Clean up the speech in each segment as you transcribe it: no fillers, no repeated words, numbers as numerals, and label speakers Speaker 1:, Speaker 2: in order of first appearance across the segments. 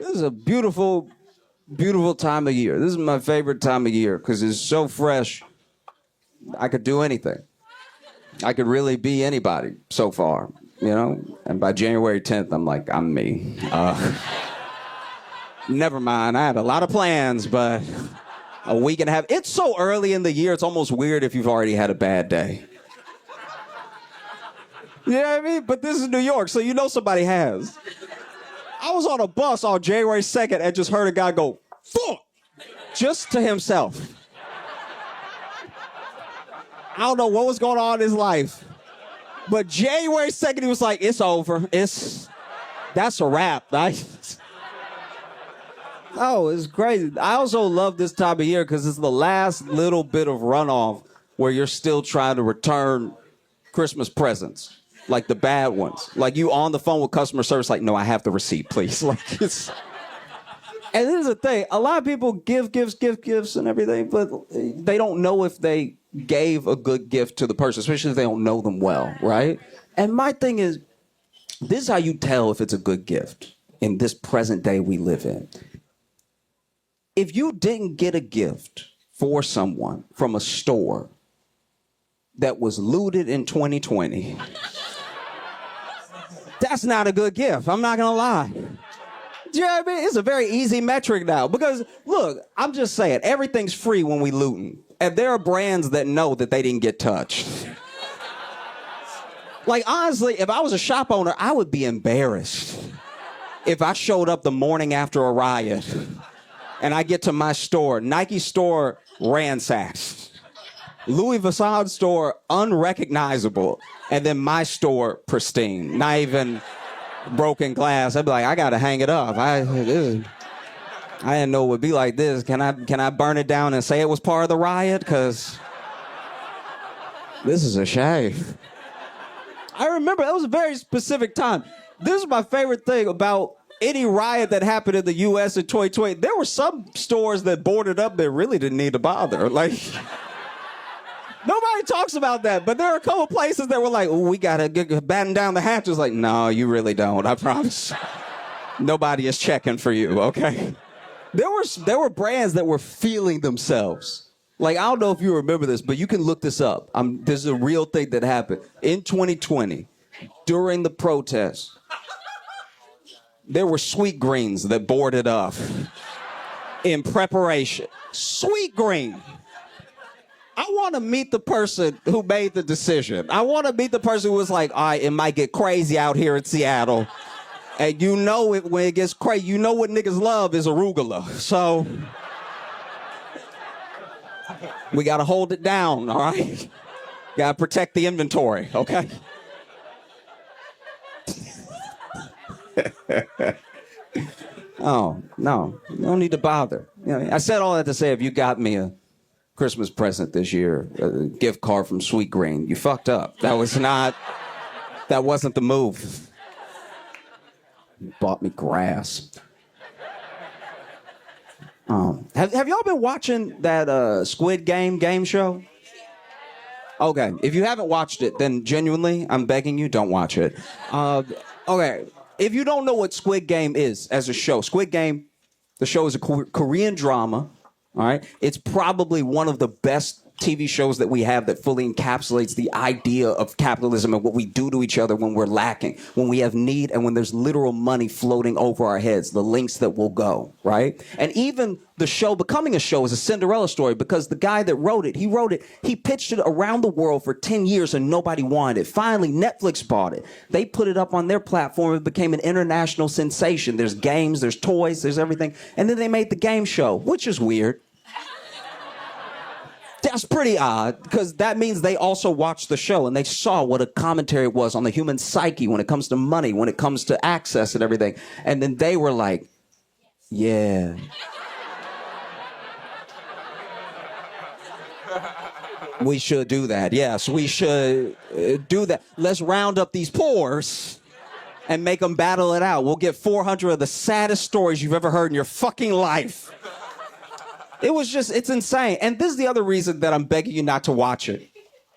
Speaker 1: This is a beautiful, beautiful time of year. This is my favorite time of year because it's so fresh. I could do anything. I could really be anybody so far, you know? And by January 10th, I'm like, I'm me. Never mind. I had a lot of plans, but a week and a half. It's so early in the year, it's almost weird if you've already had a bad day. You know what I mean? But this is New York, so you know somebody has. I was on a bus on January 2nd and just heard a guy go, fuck, just to himself. I don't know what was going on in his life. But January 2nd, he was like, it's over. That's a wrap. Oh, it's crazy. I also love this time of year because it's the last little bit of runoff where you're still trying to return Christmas presents. Like the bad ones. Like you on the phone with customer service, like, no, I have the receipt, please. Like it's. And here's the thing: a lot of people give gifts and everything, but they don't know if they gave a good gift to the person, especially if they don't know them well, right? And my thing is, this is how you tell if it's a good gift in this present day we live in. If you didn't get a gift for someone from a store that was looted in 2020. That's not a good gift. I'm not gonna lie. Do you know what I mean? It's a very easy metric now because look, I'm just saying everything's free when we looting, and there are brands that know that they didn't get touched. Like honestly, if I was a shop owner, I would be embarrassed if I showed up the morning after a riot and I get to my store, Nike store ransacked, Louis Vuitton store unrecognizable, and then my store pristine, not even broken glass. I'd be like, I gotta hang it up. I didn't know it would be like this. Can I burn it down and say it was part of the riot? Because this is a shame. I remember that was a very specific time. This is my favorite thing about any riot that happened in the U.S. in 2020. There were some stores that boarded up that really didn't need to bother. Like. Nobody talks about that, but there are a couple places that were like, oh, we gotta batten down the hatches. Like, no, you really don't, I promise. Nobody is checking for you, okay? There were brands that were feeling themselves. Like, I don't know if you remember this, but you can look this up. This is a real thing that happened. In 2020, during the protests, there were Sweet Greens that boarded up in preparation. Sweet Green. I want to meet the person who made the decision. I want to meet the person who was like, all right, it might get crazy out here in Seattle. And you know it when it gets crazy. You know what niggas love is arugula. So we got to hold it down, all right? Got to protect the inventory, okay? Oh, no. You don't need to bother. You know, I said all that to say if you got me a Christmas present this year, a gift card from Sweet Green, you fucked up. That wasn't the move. You bought me grass. Have y'all been watching that Squid Game show? Okay, if you haven't watched it, then genuinely, I'm begging you, don't watch it. Okay, if you don't know what Squid Game is as a show, Squid Game, the show is a Korean drama. All right. It's probably one of the best TV shows that we have that fully encapsulates the idea of capitalism and what we do to each other when we're lacking, when we have need, and when there's literal money floating over our heads, the links that will go, right? And even the show becoming a show is a Cinderella story because the guy that wrote it, he pitched it around the world for 10 years and nobody wanted it. Finally, Netflix bought it. They put it up on their platform. It became an international sensation. There's games, there's toys, there's everything. And then they made the game show, which is weird. That's pretty odd, because that means they also watched the show and they saw what a commentary was on the human psyche when it comes to money, when it comes to access and everything. And then they were like, yeah. We should do that. Yes, we should do that. Let's round up these pores and make them battle it out. We'll get 400 of the saddest stories you've ever heard in your fucking life. It's insane. And this is the other reason that I'm begging you not to watch it,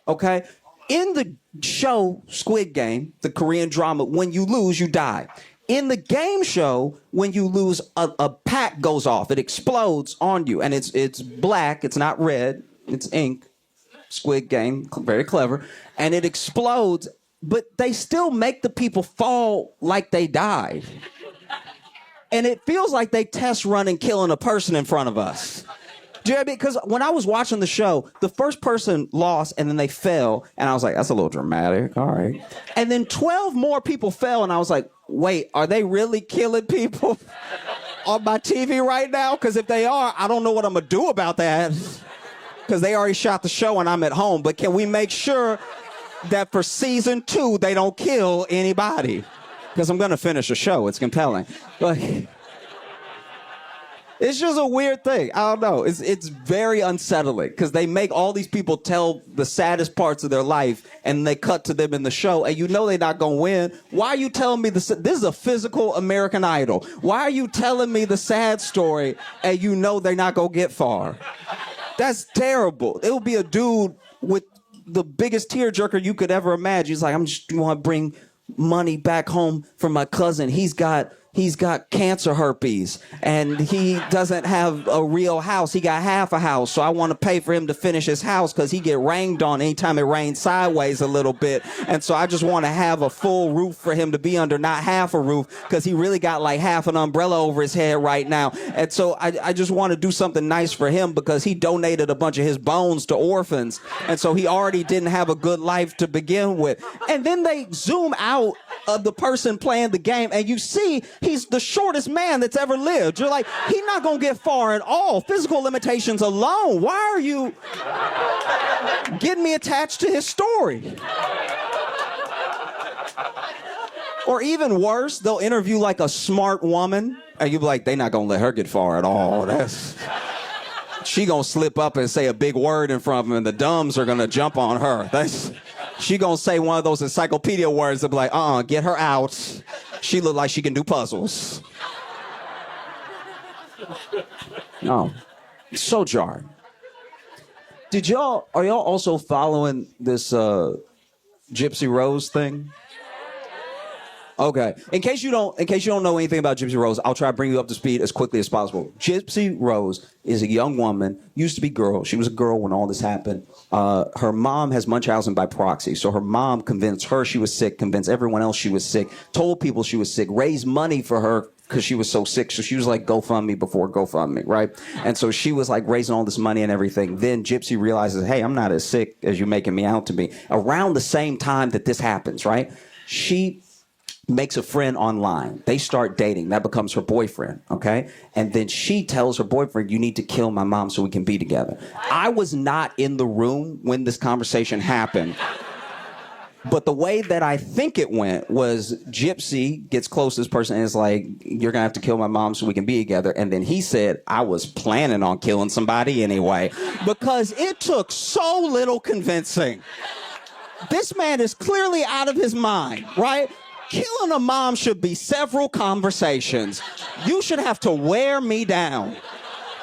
Speaker 1: okay? In the show Squid Game, the Korean drama, when you lose, you die. In the game show, when you lose, a pack goes off. It explodes on you, and it's black. It's not red. It's ink. Squid Game, very clever, and it explodes. But they still make the people fall like they died, and it feels like they test running killing a person in front of us. Do you know what I mean? Because when I was watching the show, the first person lost and then they fell. And I was like, that's a little dramatic. All right. And then 12 more people fell. And I was like, wait, are they really killing people on my TV right now? Because if they are, I don't know what I'm going to do about that. Because they already shot the show and I'm at home. But can we make sure that for season 2, they don't kill anybody? Because I'm going to finish the show. It's compelling. But it's just a weird thing. I don't know. It's very unsettling because they make all these people tell the saddest parts of their life and they cut to them in the show and you know they're not going to win. Why are you telling me this is a physical American Idol? Why are you telling me the sad story and you know they're not going to get far? That's terrible. It would be a dude with the biggest tearjerker you could ever imagine. He's like, I'm just want to bring money back home for my cousin. He's got cancer herpes and he doesn't have a real house. He got half a house. So I want to pay for him to finish his house because he get rained on anytime it rains sideways a little bit. And so I just want to have a full roof for him to be under, not half a roof, because he really got like half an umbrella over his head right now. And so I just want to do something nice for him because he donated a bunch of his bones to orphans. And so he already didn't have a good life to begin with. And then they zoom out of the person playing the game and you see he's the shortest man that's ever lived. You're like, he's not going to get far at all. Physical limitations alone. Why are you getting me attached to his story? Or even worse, they'll interview like a smart woman and you'll be like, they're not going to let her get far at all. She going to slip up and say a big word in front of him and the dumbs are going to jump on her. She gonna say one of those encyclopedia words and be like, get her out. She look like she can do puzzles. No, so jarring. Are y'all also following this Gypsy Rose thing? Okay. In case you don't know anything about Gypsy Rose, I'll try to bring you up to speed as quickly as possible. Gypsy Rose is a young woman, used to be girl. She was a girl when all this happened. Her mom has Munchausen by proxy, so her mom convinced her she was sick, convinced everyone else she was sick, told people she was sick, raised money for her because she was so sick. So she was like GoFundMe before GoFundMe, right? And so she was like raising all this money and everything. Then Gypsy realizes, hey, I'm not as sick as you're making me out to be. Around the same time that this happens, right? She makes a friend online. They start dating. That becomes her boyfriend, okay? And then she tells her boyfriend, you need to kill my mom so we can be together. I was not in the room when this conversation happened. But the way that I think it went was Gypsy gets close to this person and is like, you're going to have to kill my mom so we can be together. And then he said, I was planning on killing somebody anyway. Because it took so little convincing. This man is clearly out of his mind, right? Killing a mom should be several conversations. You should have to wear me down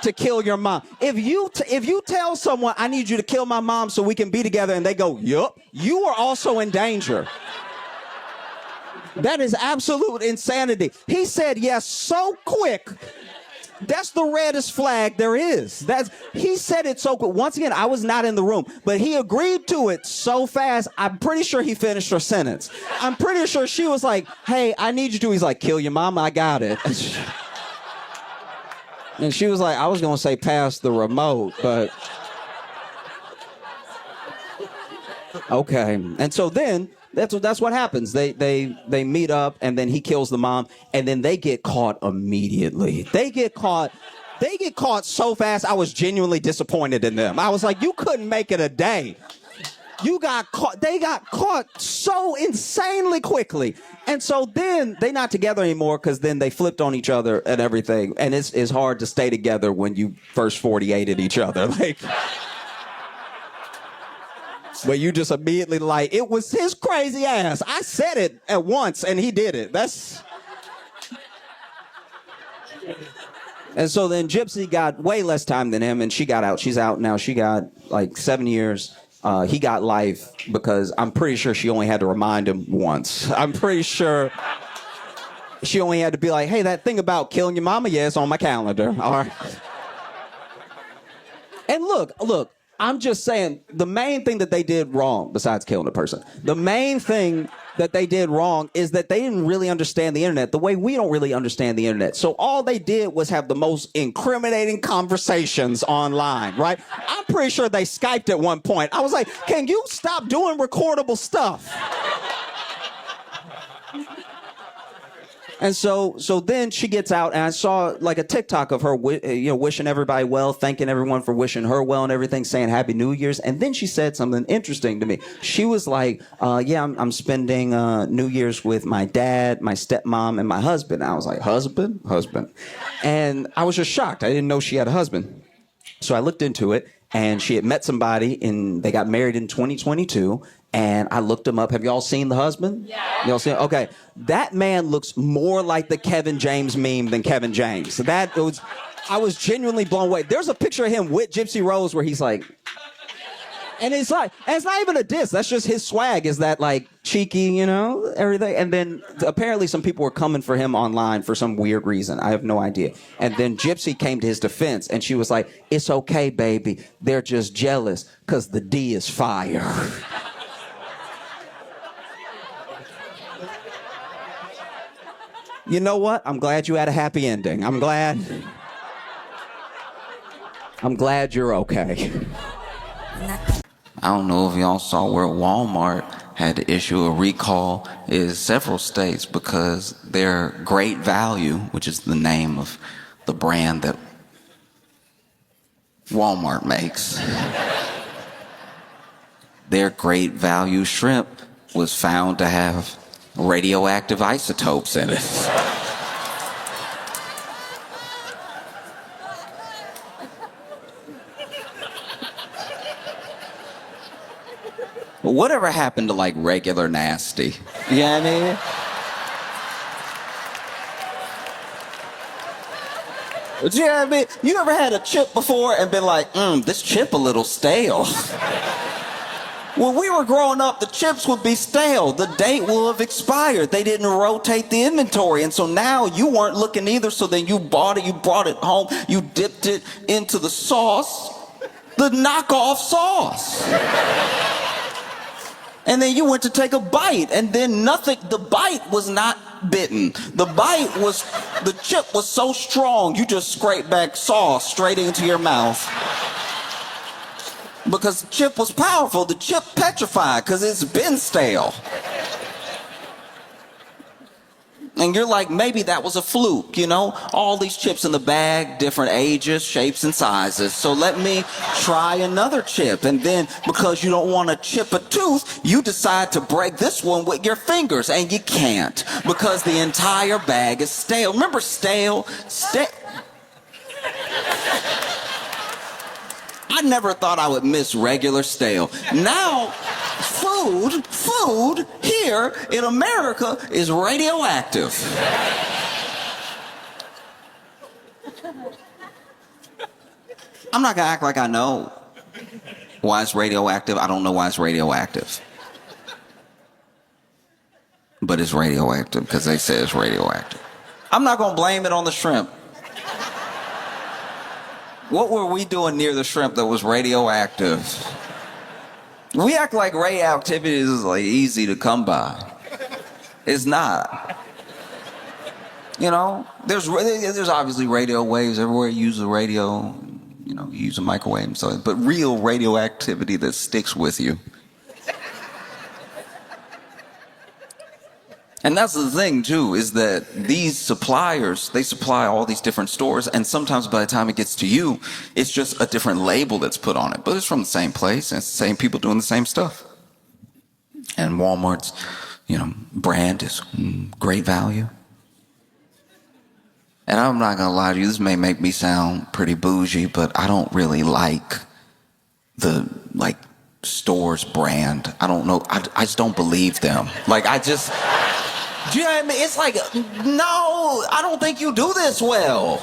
Speaker 1: to kill your mom. If you tell someone, I need you to kill my mom so we can be together, and they go, yup, you are also in danger. That is absolute insanity. He said yes so quick. That's the reddest flag there is. He said it so quick. Once again, I was not in the room, but he agreed to it so fast. I'm pretty sure he finished her sentence. I'm pretty sure she was like, hey, I need you to. He's like, kill your mama, I got it. And she was like, I was going to say pass the remote, but okay. And so then that's what happens. They meet up and then he kills the mom and then they get caught immediately. They get caught so fast. I was genuinely disappointed in them. I was like, you couldn't make it a day. You got caught. They got caught so insanely quickly. And so then they're not together anymore because then they flipped on each other and everything. And it's hard to stay together when you first 48'd each other. Like, but you just immediately like, it was his crazy ass. I said it at once and he did it. And so then Gypsy got way less time than him and she got out. She's out now. She got like 7 years. He got life because I'm pretty sure she only had to remind him once. I'm pretty sure She only had to be like, hey, that thing about killing your mama, yeah, it's on my calendar. All right. And look, I'm just saying the main thing that they did wrong, besides killing a person, the main thing that they did wrong is that they didn't really understand the internet the way we don't really understand the internet. So all they did was have the most incriminating conversations online, right? I'm pretty sure they Skyped at one point. I was like, can you stop doing recordable stuff? And so then she gets out, and I saw like a TikTok of her, wishing everybody well, thanking everyone for wishing her well and everything, saying Happy New Year's. And then she said something interesting to me. She was like, I'm spending New Year's with my dad, my stepmom, and my husband. I was like, husband? And I was just shocked. I didn't know she had a husband. So I looked into it, and she had met somebody, and they got married in 2022. And I looked him up. Have y'all seen the husband? Yeah. Y'all seen? Okay. That man looks more like the Kevin James meme than Kevin James. I was genuinely blown away. There's a picture of him with Gypsy Rose where he's like, and it's not even a diss. That's just his swag, is that like cheeky, everything. And then apparently some people were coming for him online for some weird reason. I have no idea. And then Gypsy came to his defense, and she was like, it's okay, baby. They're just jealous because the D is fire. You know what? I'm glad you had a happy ending. I'm glad you're okay.
Speaker 2: I don't know if y'all saw where Walmart had to issue a recall in several states because their Great Value, which is the name of the brand that Walmart makes, their Great Value shrimp was found to have radioactive isotopes in it. Whatever happened to like regular nasty? You know what I mean? Do you know what I mean? You ever had a chip before and been like, this chip a little stale? When we were growing up, the chips would be stale. The date will have expired. They didn't rotate the inventory. And so now you weren't looking either. So then you bought it, you brought it home, you dipped it into the sauce, the knockoff sauce. And then you went to take a bite, and then the bite was not bitten. The chip was so strong, you just scraped back sauce straight into your mouth. Because the chip was powerful, the chip petrified because it's been stale. And you're like, maybe that was a fluke, All these chips in the bag, different ages, shapes, and sizes. So let me try another chip. And then, because you don't want to chip a tooth, you decide to break this one with your fingers. And you can't, because the entire bag is stale. Remember stale? I never thought I would miss regular stale. Now, food here in America is radioactive. I'm not gonna act like I know why it's radioactive. I don't know why it's radioactive. But it's radioactive because they say it's radioactive. I'm not gonna blame it on the shrimp. What were we doing near the shrimp that was radioactive? We act like radioactivity is like easy to come by. It's not. There's obviously radio waves everywhere. You use the radio, you use a microwave and so, but real radioactivity that sticks with you. And that's the thing too, is that these suppliers, they supply all these different stores, and sometimes by the time it gets to you, it's just a different label that's put on it. But it's from the same place, and it's the same people doing the same stuff. And Walmart's, brand is Great Value. And I'm not gonna lie to you, this may make me sound pretty bougie, but I don't really like the, store's brand. I don't know, I just don't believe them. Do you know what I mean? It's like, no, I don't think you do this well.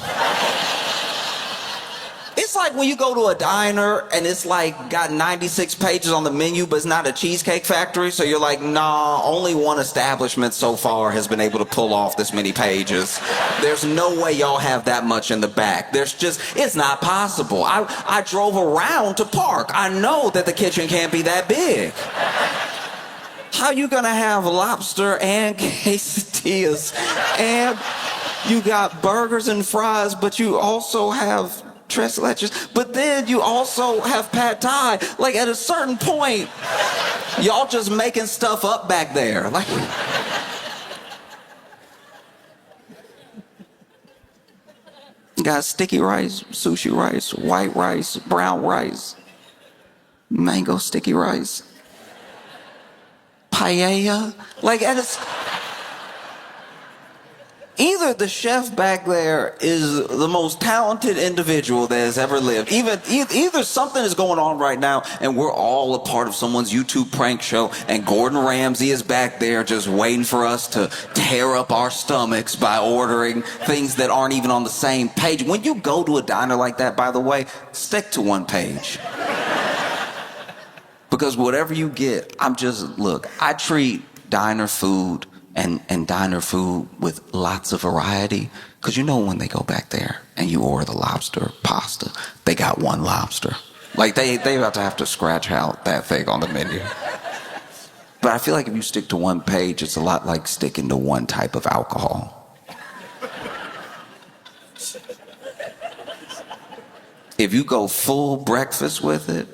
Speaker 2: It's like when you go to a diner and it's like got 96 pages on the menu, but it's not a Cheesecake Factory. So you're like, nah, only one establishment so far has been able to pull off this many pages. There's no way y'all have that much in the back. It's not possible. I drove around to park. I know that the kitchen can't be that big. How you gonna have lobster and quesadillas and you got burgers and fries, but you also have tres leches, but then you also have pad thai. Like at a certain point, y'all just making stuff up back there. Like, you got sticky rice, sushi rice, white rice, brown rice, mango sticky rice, paella. Like at its either the chef back there is the most talented individual that has ever lived. Either something is going on right now and we're all a part of someone's YouTube prank show and Gordon Ramsay is back there just waiting for us to tear up our stomachs by ordering things that aren't even on the same page. When you go to a diner like that, by the way, stick to one page. Because whatever you get, I treat diner food and diner food with lots of variety, because you know when they go back there and you order the lobster pasta, they got one lobster. Like they about to have to scratch out that thing on the menu. But I feel like if you stick to one page, it's a lot like sticking to one type of alcohol. If you go full breakfast with it,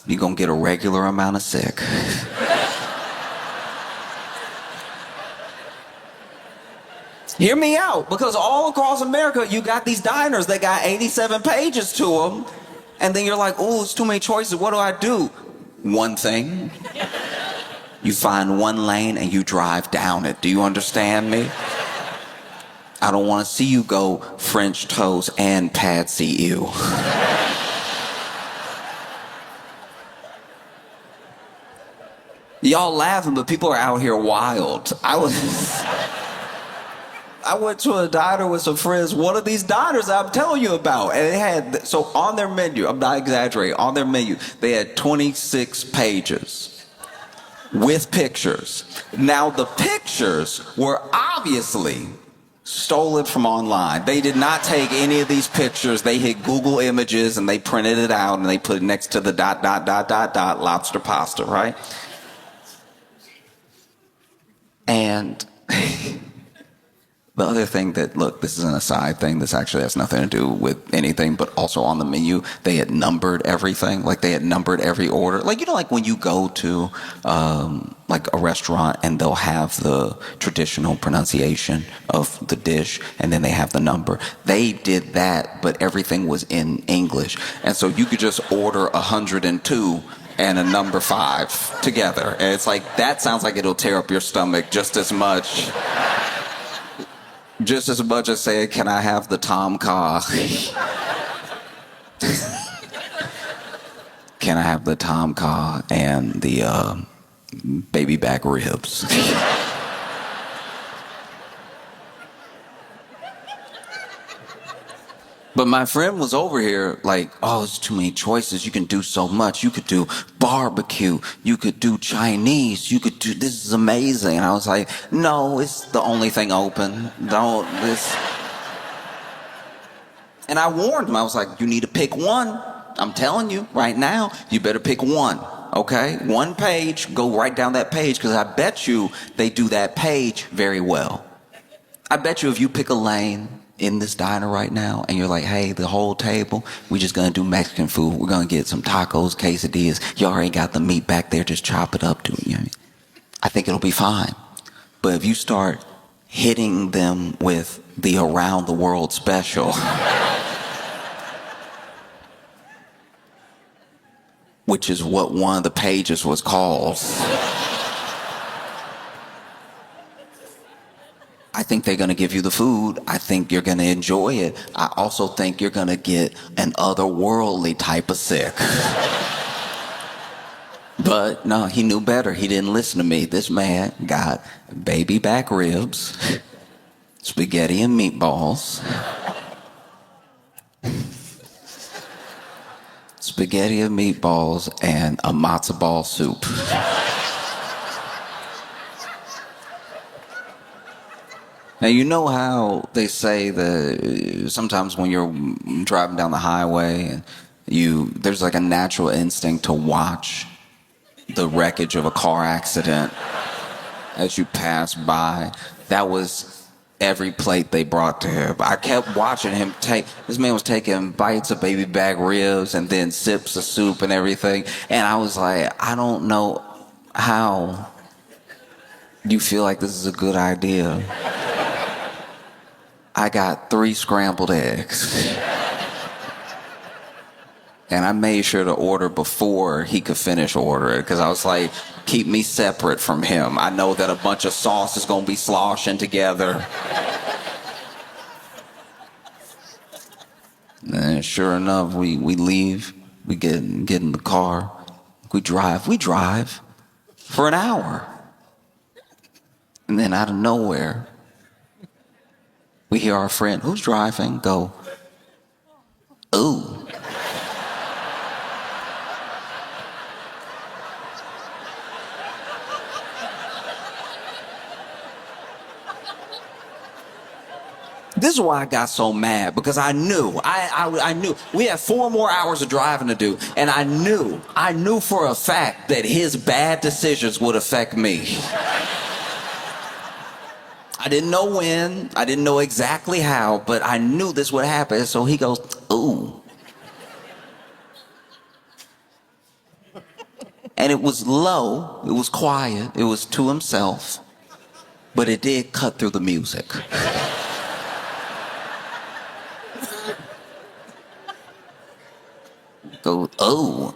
Speaker 2: you're gonna get a regular amount of sick. Hear me out, because all across America, you got these diners that got 87 pages to them, and then you're like, oh, it's too many choices, what do I do? One thing. You find one lane and you drive down it. Do you understand me? I don't want to see you go French toast and pad see ew. Y'all laughing, but people are out here wild. I went to a diner with some friends, one of these diners I'm telling you about, and it had, so on their menu, I'm not exaggerating, on their menu, they had 26 pages with pictures. Now the pictures were obviously stolen from online. They did not take any of these pictures. They hit Google Images and they printed it out and they put it next to the ... lobster pasta, right? And the other thing that, look, this is an aside thing. This actually has nothing to do with anything, but also on the menu, they had numbered everything. Like, they had numbered every order. Like, you know, like when you go to, like a restaurant and they'll have the traditional pronunciation of the dish and then they have the number. They did that, but everything was in English. And so you could just order 102 and a number 5 together. And it's like, that sounds like it'll tear up your stomach just as much. Just as much as saying, can I have the Tom Kha? Can I have the Tom Kha and the baby back ribs? But my friend was over here like, oh, it's too many choices. You can do so much. You could do barbecue. You could do Chinese. You could do, this is amazing. And I was like, no, it's the only thing open. Don't, this. And I warned him. I was like, you need to pick one. I'm telling you right now, you better pick one. Okay? One page, go right down that page, because I bet you they do that page very well. I bet you if you pick a lane in this diner right now and you're like, hey, the whole table, we're just gonna do Mexican food. We're gonna get some tacos, quesadillas. You already got the meat back there, just chop it up to it. You know? I think it'll be fine. But if you start hitting them with the around the world special, which is what one of the pages was called, I think they're going to give you the food. I think you're going to enjoy it. I also think you're going to get an otherworldly type of sick. But no, he knew better. He didn't listen to me. This man got baby back ribs, spaghetti and meatballs, spaghetti and meatballs and a matzo ball soup. Now, you know how they say that sometimes when you're driving down the highway, there's like a natural instinct to watch the wreckage of a car accident as you pass by. That was every plate they brought to him. I kept watching him this man was taking bites of baby back ribs and then sips of soup and everything. And I was like, I don't know how you feel like this is a good idea. I got 3 scrambled eggs. And I made sure to order before he could finish ordering, because I was like, keep me separate from him. I know that a bunch of sauce is going to be sloshing together. And sure enough, we leave. We get in the car. We drive for an hour. And then out of nowhere, we hear our friend who's driving go, ooh. This is why I got so mad, because I knew we had 4 more hours of driving to do, and I knew for a fact that his bad decisions would affect me. I didn't know when, I didn't know exactly how, but I knew this would happen. So he goes, ooh. And it was low, it was quiet, it was to himself, but it did cut through the music. Go, oh,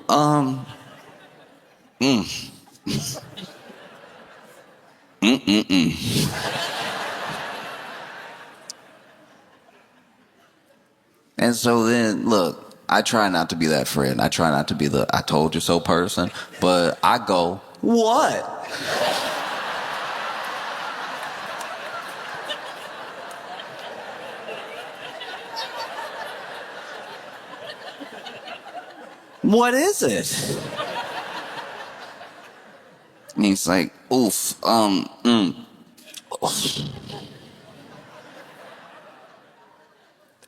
Speaker 2: And so then, look, I try not to be that friend. I try not to be the I told you so person, but I go, what? What is it? And he's like, oof,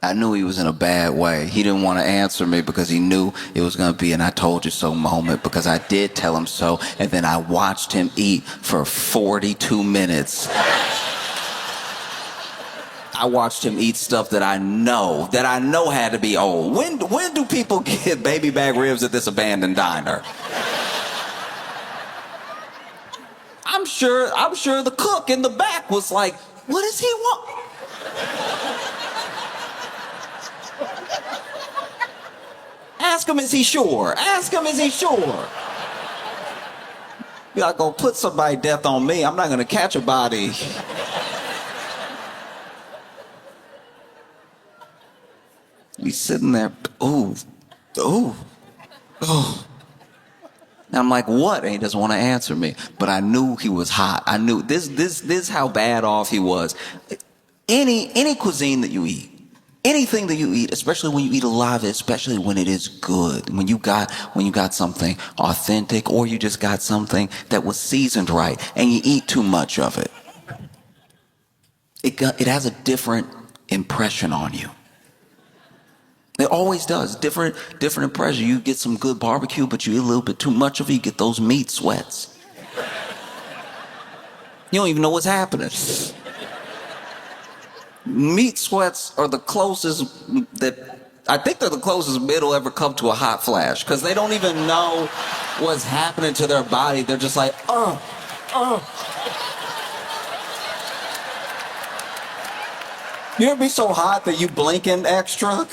Speaker 2: I knew he was in a bad way. He didn't want to answer me because he knew it was going to be an I told you so moment, because I did tell him so, and then I watched him eat for 42 minutes. I watched him eat stuff that I know had to be old. When do people get baby back ribs at this abandoned diner? I'm sure the cook in the back was like, what does he want? Ask him, is he sure? Ask him, is he sure? You're not gonna put somebody death on me. I'm not gonna catch a body. He's sitting there, ooh. And I'm like, what? And he doesn't want to answer me. But I knew he was hot. I knew this is how bad off he was. Any cuisine that you eat, anything that you eat, especially when you eat a lot of it, especially when it is good, when you got something authentic, or you just got something that was seasoned right, and you eat too much of it, it has a different impression on you. It always does. Different impression. You get some good barbecue, but you eat a little bit too much of it, you get those meat sweats. You don't even know what's happening. Meat sweats are the closest I think they're the closest it'll ever come to a hot flash, because they don't even know what's happening to their body. They're just like, You ever be so hot that you blinking extra?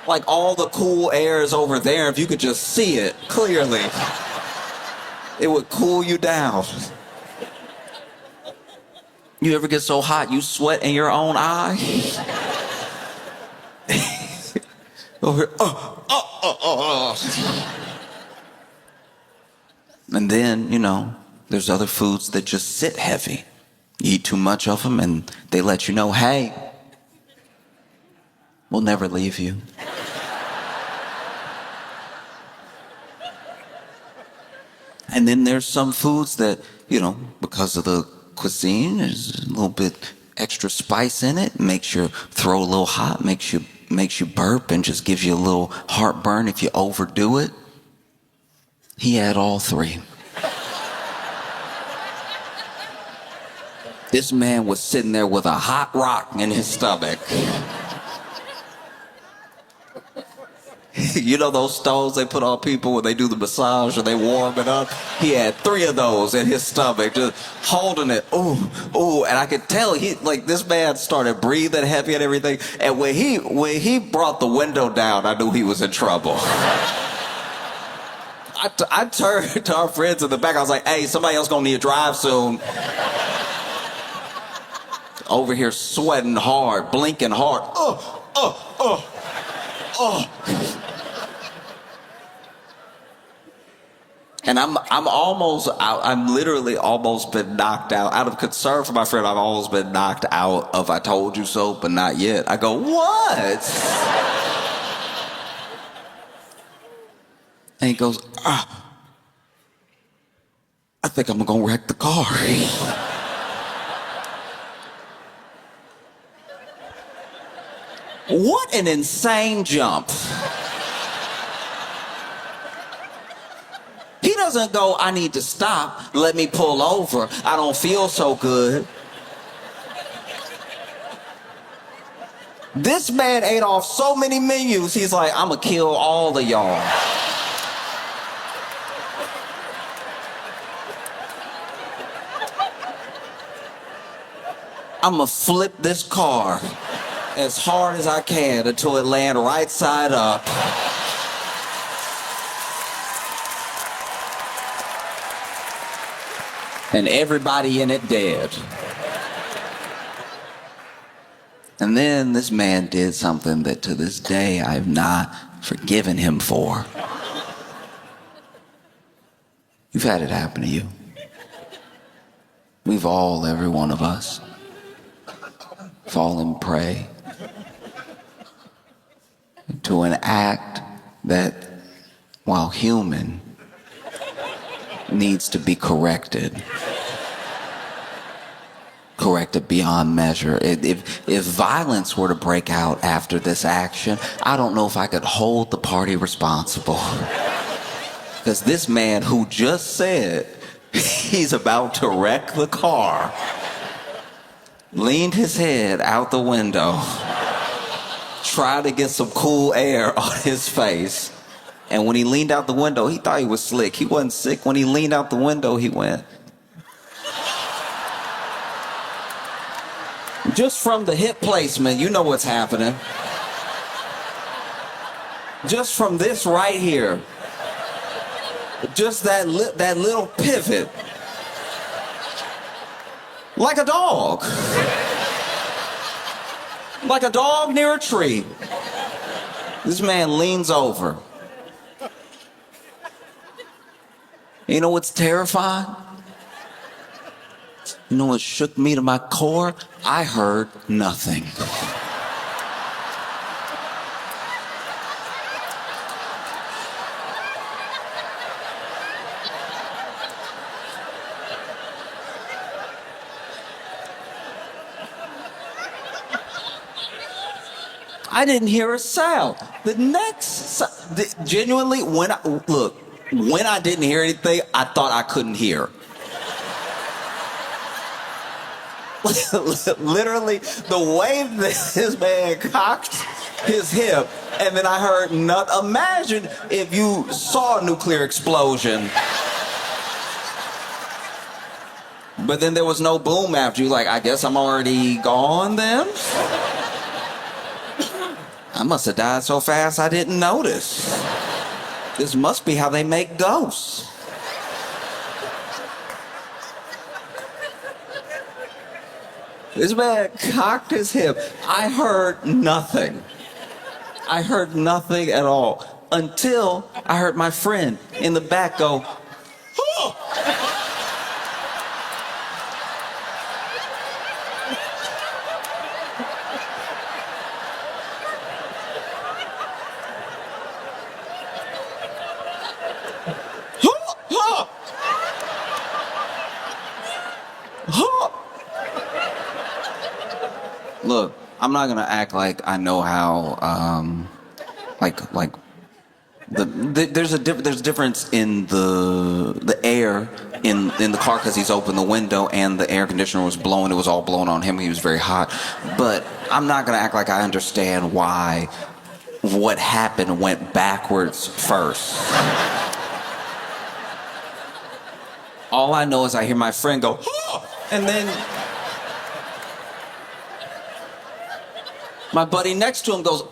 Speaker 2: Like all the cool air is over there. If you could just see it clearly, it would cool you down. You ever get so hot you sweat in your own eye? Over, And then, there's other foods that just sit heavy. You eat too much of them and they let you know, hey, will never leave you. And then there's some foods that, because of the cuisine, there's a little bit extra spice in it, makes you throw a little hot, makes you burp, and just gives you a little heartburn if you overdo it. He had all three. This man was sitting there with a hot rock in his stomach. You know those stoves they put on people when they do the massage or they warm it up? He had three of those in his stomach, just holding it. Ooh, and I could tell this man started breathing heavy and everything. And when he brought the window down, I knew he was in trouble. I turned to our friends in the back. I was like, "Hey, somebody else gonna need a drive soon." Over here sweating hard, blinking hard. And I'm literally almost been knocked out. Out of concern for my friend, I've almost been knocked out of I told you so, but not yet. I go, what? And he goes, I think I'm gonna wreck the car. What an insane jump. He doesn't go, I need to stop, let me pull over, I don't feel so good. This man ate off so many menus, he's like, I'm gonna kill all of y'all. I'm gonna flip this car as hard as I can until it lands right side up. And everybody in it dead. And then this man did something that to this day I have not forgiven him for. You've had it happen to you. We've all, every one of us, fallen prey to an act that, while human, needs to be corrected beyond measure. If violence were to break out after this action, I don't know if I could hold the party responsible. Because this man who just said he's about to wreck the car leaned his head out the window, tried to get some cool air on his face. And when he leaned out the window, he thought he was slick. He wasn't sick. When he leaned out the window, he went. Just from the hip placement, you know what's happening. Just from this right here. Just that little pivot. Like a dog. Like a dog near a tree. This man leans over. You know what's terrifying? You know what shook me to my core? I heard nothing. I didn't hear a sound. Genuinely, when I didn't hear anything, I thought I couldn't hear. Literally, the way this man cocked his hip, and then I heard nothing. Imagine if you saw a nuclear explosion, but then there was no boom after you. Like, I guess I'm already gone then? I must have died so fast I didn't notice. This must be how they make ghosts. This man cocked his hip. I heard nothing. I heard nothing at all until I heard my friend in the back go, oh! Look, I'm not gonna act like I know how, like there's a difference in the air in the car because he's opened the window and the air conditioner was blowing. It was all blowing on him. He was very hot. But I'm not gonna act like I understand why what happened went backwards first. All I know is I hear my friend go, "Oh!" And then my buddy next to him goes,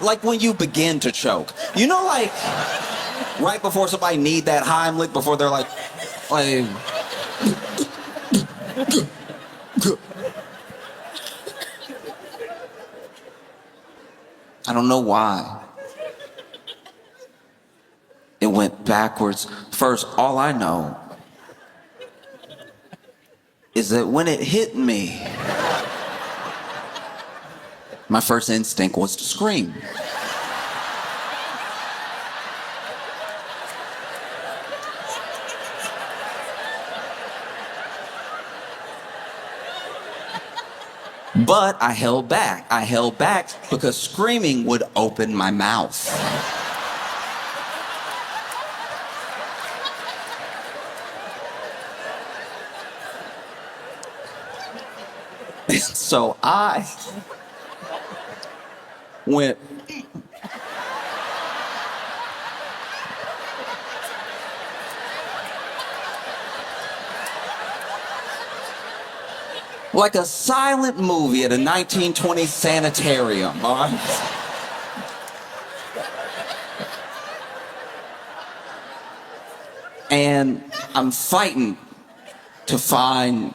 Speaker 2: like when you begin to choke. You know, like right before somebody need that Heimlich, before they're like, I don't know why. It went backwards first. All I know is that when it hit me, my first instinct was to scream. But I held back. I held back because screaming would open my mouth. So I went like a silent movie at a 1920s sanitarium. All right? And I'm fighting to find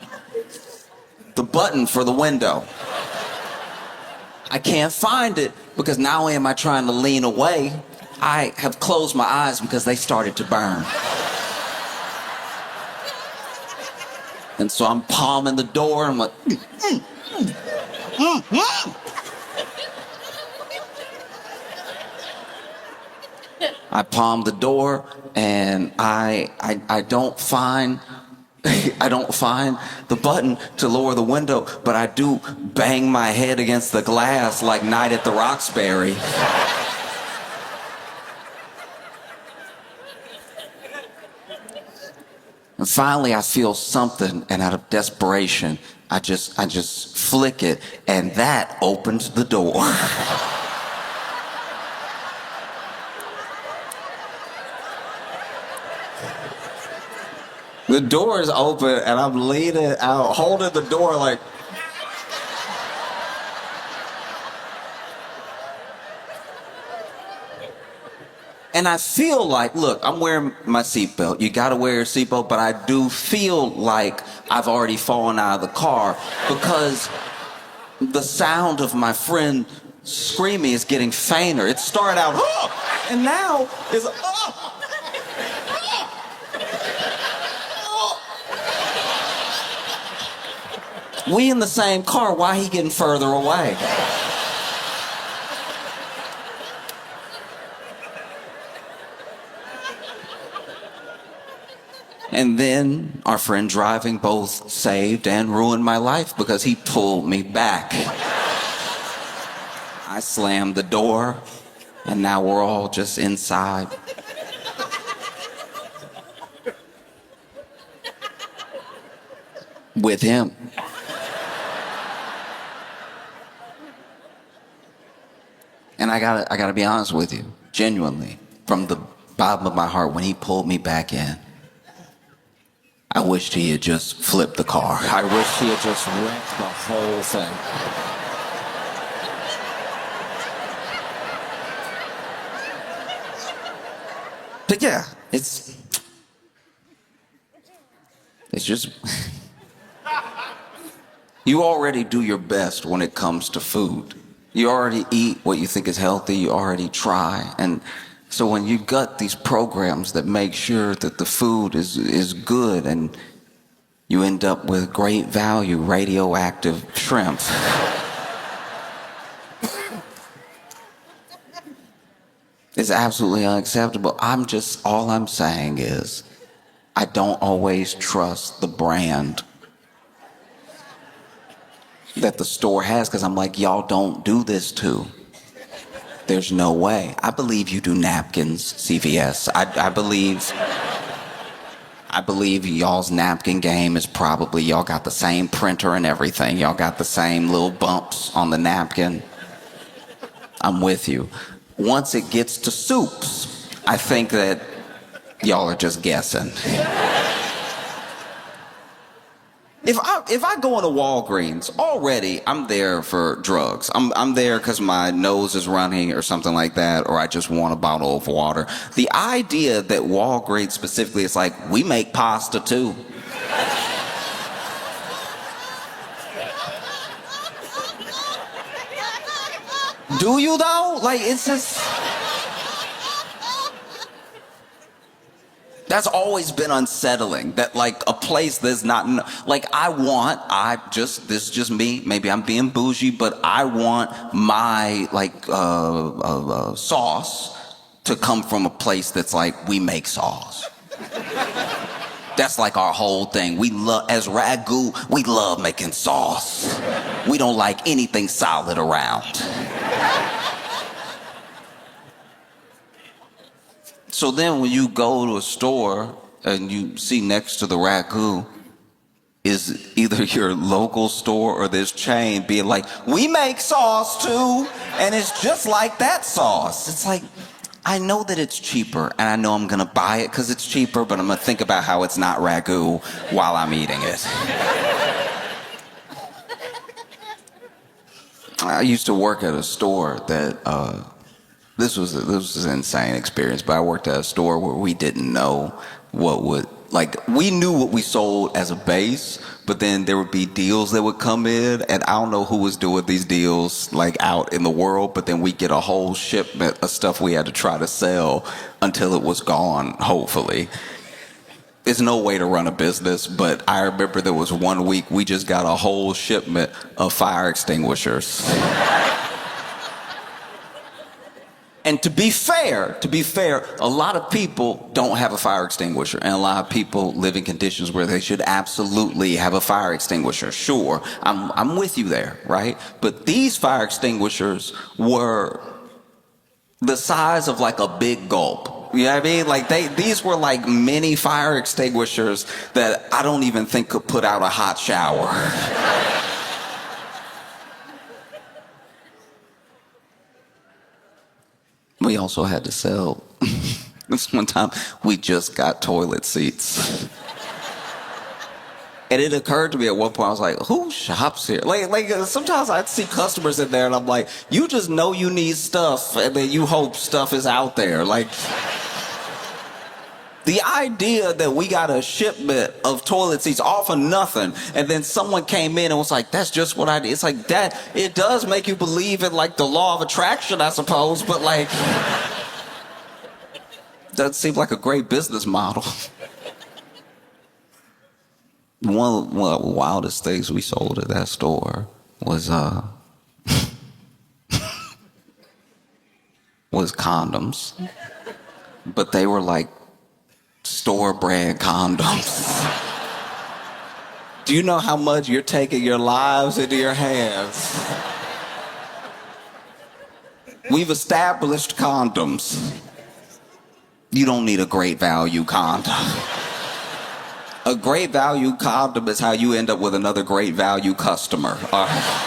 Speaker 2: the button for the window. I can't find it because not only am I trying to lean away, I have closed my eyes because they started to burn. And so I'm palming the door. I'm like, I palm the door, and I don't find I don't find the button to lower the window, but I do bang my head against the glass like Night at the Roxbury. And finally I feel something, and out of desperation, I just flick it, and that opens the door. The door is open, and I'm leaning out, holding the door like. And I feel like, look, I'm wearing my seatbelt. You gotta wear your seatbelt, but I do feel like I've already fallen out of the car because the sound of my friend screaming is getting fainter. It started out, oh, and now is, oh. We in the same car, why he getting further away? And then our friend driving both saved and ruined my life because he pulled me back. I slammed the door, and now we're all just inside. With him. And I gotta be honest with you, genuinely, from the bottom of my heart, when he pulled me back in, I wished he had just flipped the car. I wish he had just wrecked the whole thing. But yeah, it's just, you already do your best when it comes to food. You already eat what you think is healthy, you already try. And so when you got these programs that make sure that the food is good, and you end up with great value radioactive shrimp. It's absolutely unacceptable. All I'm saying is, I don't always trust the brand that the store has because I'm like, y'all don't do this too. There's no way. I believe you do napkins, CVS. I believe y'all's napkin game is probably y'all got the same printer and everything. Y'all got the same little bumps on the napkin. I'm with you. Once it gets to soups, I think that y'all are just guessing. If I go into Walgreens, already I'm there for drugs. I'm there because my nose is running or something like that, or I just want a bottle of water. The idea that Walgreens specifically is like, we make pasta too. Do you though? Like, it's just... That's always been unsettling, that like a place that's not, like this is just me, maybe I'm being bougie, but I want my sauce to come from a place that's like, we make sauce. That's like our whole thing. As Ragu, we love making sauce. We don't like anything solid around. So then when you go to a store and you see next to the Ragu is either your local store or this chain being like, we make sauce too, and it's just like that sauce. It's like, I know that it's cheaper, and I know I'm gonna buy it because it's cheaper, but I'm gonna think about how it's not Ragu while I'm eating it. I used to work at a store that, this was an insane experience, but I worked at a store where we didn't know we knew what we sold as a base, but then there would be deals that would come in, and I don't know who was doing these deals like out in the world, but then we get a whole shipment of stuff we had to try to sell until it was gone, hopefully. There's no way to run a business, but I remember there was one week we just got a whole shipment of fire extinguishers. And to be fair, a lot of people don't have a fire extinguisher, and a lot of people live in conditions where they should absolutely have a fire extinguisher. Sure, I'm with you there, right? But these fire extinguishers were the size of like a big gulp. You know what I mean? Like these were like mini fire extinguishers that I don't even think could put out a hot shower. We also had to sell, this one time, we just got toilet seats. And it occurred to me at one point, I was like, who shops here? Like sometimes I'd see customers in there and I'm like, you just know you need stuff and then you hope stuff is out there. Like, the idea that we got a shipment of toilet seats all for nothing, and then someone came in and was like, that's just what I did. It's like that, it does make you believe in like the law of attraction, I suppose, but like, doesn't seem like a great business model. One of the wildest things we sold at that store was was condoms. But they were like store brand condoms. Do you know how much you're taking your lives into your hands? We've established condoms. You don't need a great value condom. A great value condom is how you end up with another great value customer. Oh.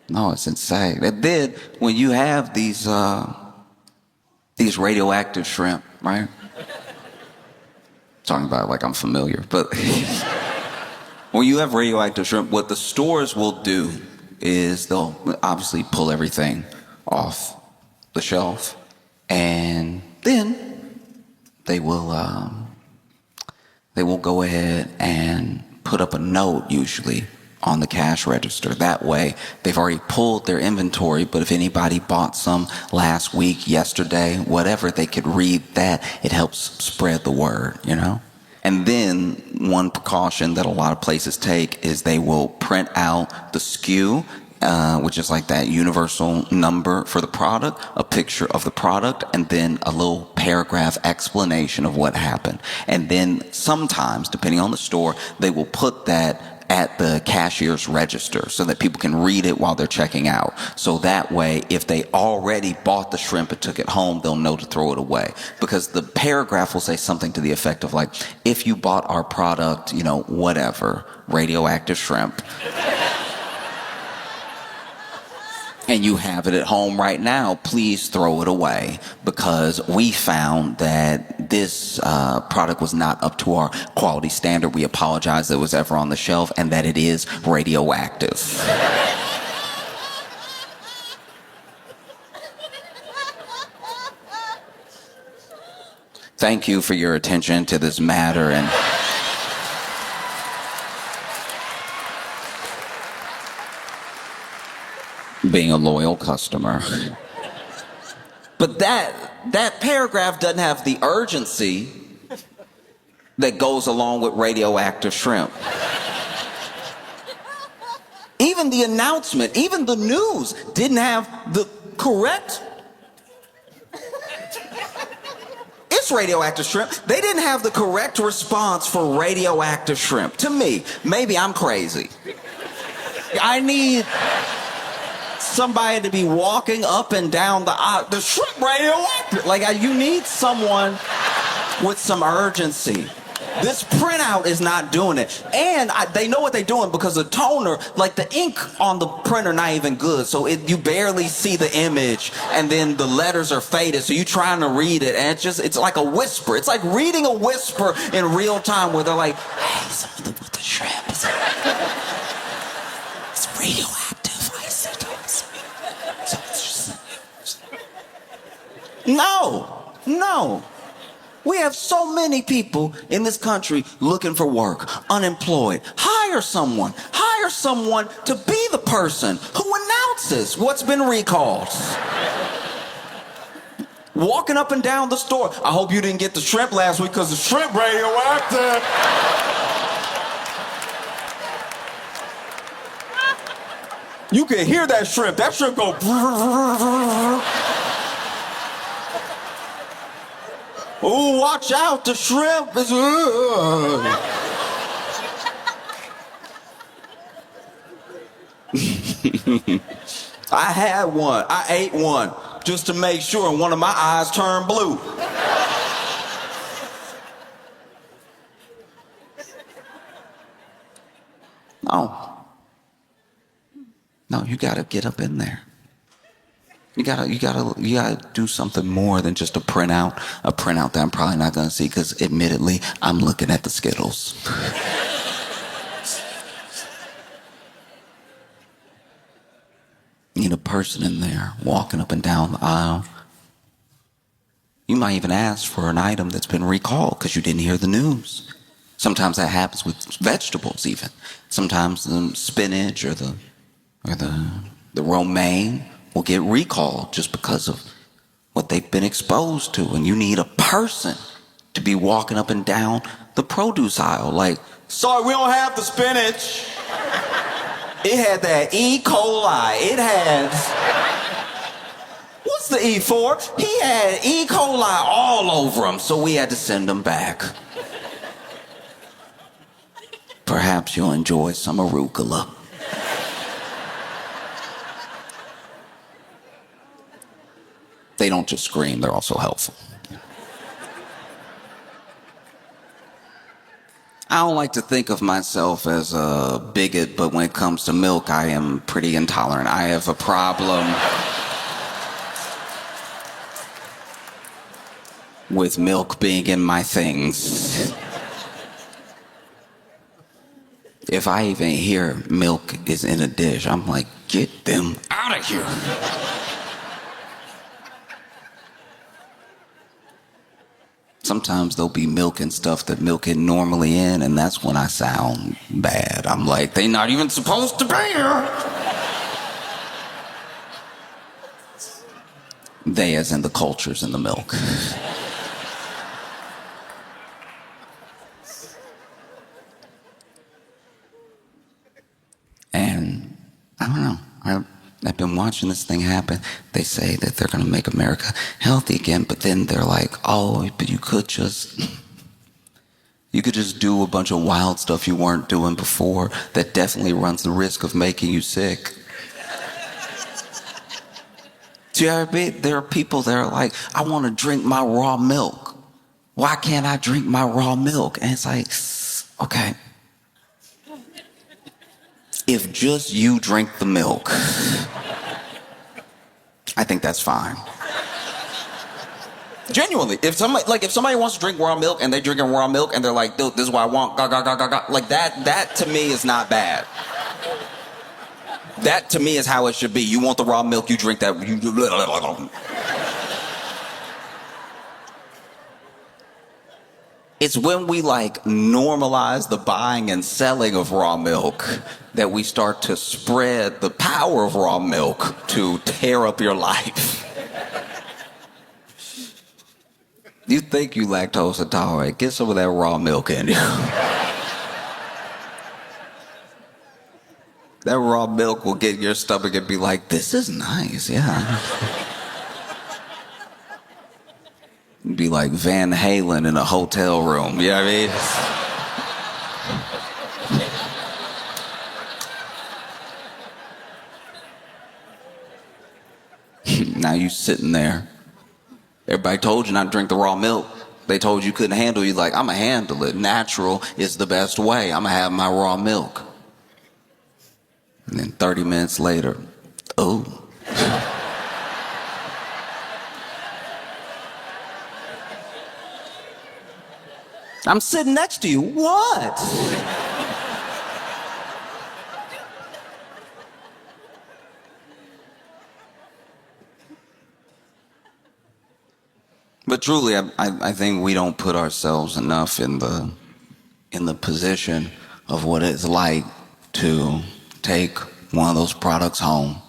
Speaker 2: No, it's insane. And then when you have these radioactive shrimp, right? Talking about it like I'm familiar, but when you have radioactive shrimp, what the stores will do is they'll obviously pull everything off the shelf, and then they will go ahead and put up a note, usually on the cash register. That way, they've already pulled their inventory, but if anybody bought some last week, yesterday, whatever, they could read that. It helps spread the word, you know? And then one precaution that a lot of places take is they will print out the SKU which is like that universal number for the product, a picture of the product, and then a little paragraph explanation of what happened. And then sometimes, depending on the store, they will put that at the cashier's register so that people can read it while they're checking out. So that way, if they already bought the shrimp and took it home, they'll know to throw it away. Because the paragraph will say something to the effect of like, if you bought our product, you know, whatever, radioactive shrimp, and you have it at home right now, please throw it away because we found that this product was not up to our quality standard. We apologize that it was ever on the shelf and that it is radioactive. Thank you for your attention to this matter and being a loyal customer. But that paragraph doesn't have the urgency that goes along with radioactive shrimp. Even the announcement, even the news didn't have the correct. It's radioactive shrimp. They didn't have the correct response for radioactive shrimp. To me, maybe I'm crazy. I need somebody to be walking up and down the shrimp radioactive. Like, you need someone with some urgency. This printout is not doing it. And they know what they're doing because the toner, like the ink on the printer not even good. So you barely see the image and then the letters are faded. So you're trying to read it and it's like a whisper. It's like reading a whisper in real time where they're like, hey, something with the shrimp. It's radioactive isotopes. No. We have so many people in this country looking for work, unemployed. Hire someone to be the person who announces what's been recalled. Walking up and down the store. I hope you didn't get the shrimp last week because the shrimp radioactive. You can hear that shrimp. That shrimp go. Oh, watch out, the shrimp is... I had one. I ate one just to make sure, and one of my eyes turned blue. No, you gotta get up in there. You gotta do something more than just a printout that I'm probably not gonna see because admittedly, I'm looking at the Skittles. You need a person in there walking up and down the aisle. You might even ask for an item that's been recalled because you didn't hear the news. Sometimes that happens with vegetables even. Sometimes the spinach or the romaine will get recalled just because of what they've been exposed to. And you need a person to be walking up and down the produce aisle like, sorry, we don't have the spinach. It had that E. coli. It has... What's the E for? He had E. coli all over him, so we had to send him back. Perhaps you'll enjoy some arugula. They don't just scream, they're also helpful. I don't like to think of myself as a bigot, but when it comes to milk, I am pretty intolerant. I have a problem with milk being in my things. If I even hear milk is in a dish, I'm like, get them out of here. Sometimes there'll be milk and stuff that milk isn't normally in, and that's when I sound bad. I'm like, they not even supposed to be here. They as in the cultures in the milk. And I don't know. I'm watching this thing happen. They say that they're going to make America healthy again, but then they're like, oh, but you could just do a bunch of wild stuff you weren't doing before that definitely runs the risk of making you sick. Do you ever be? There are people that are like, I want to drink my raw milk. Why can't I drink my raw milk? And it's like, okay. If just you drink the milk, I think that's fine. Genuinely, if somebody wants to drink raw milk and they're drinking raw milk and they're like, dude, this is what I want, like that to me is not bad. That to me is how it should be. You want the raw milk, you drink that. It's when we like normalize the buying and selling of raw milk that we start to spread the power of raw milk to tear up your life. You think you lactose intolerant, get some of that raw milk in you. That raw milk will get in your stomach and be like, this is nice, yeah. Be like Van Halen in a hotel room, you know what I mean? Now you sitting there. Everybody told you not to drink the raw milk. They told you couldn't handle it. You're like, I'm going to handle it. Natural is the best way. I'm going to have my raw milk. And then 30 minutes later, oh. I'm sitting next to you. What? But truly, I think we don't put ourselves enough in the position of what it's like to take one of those products home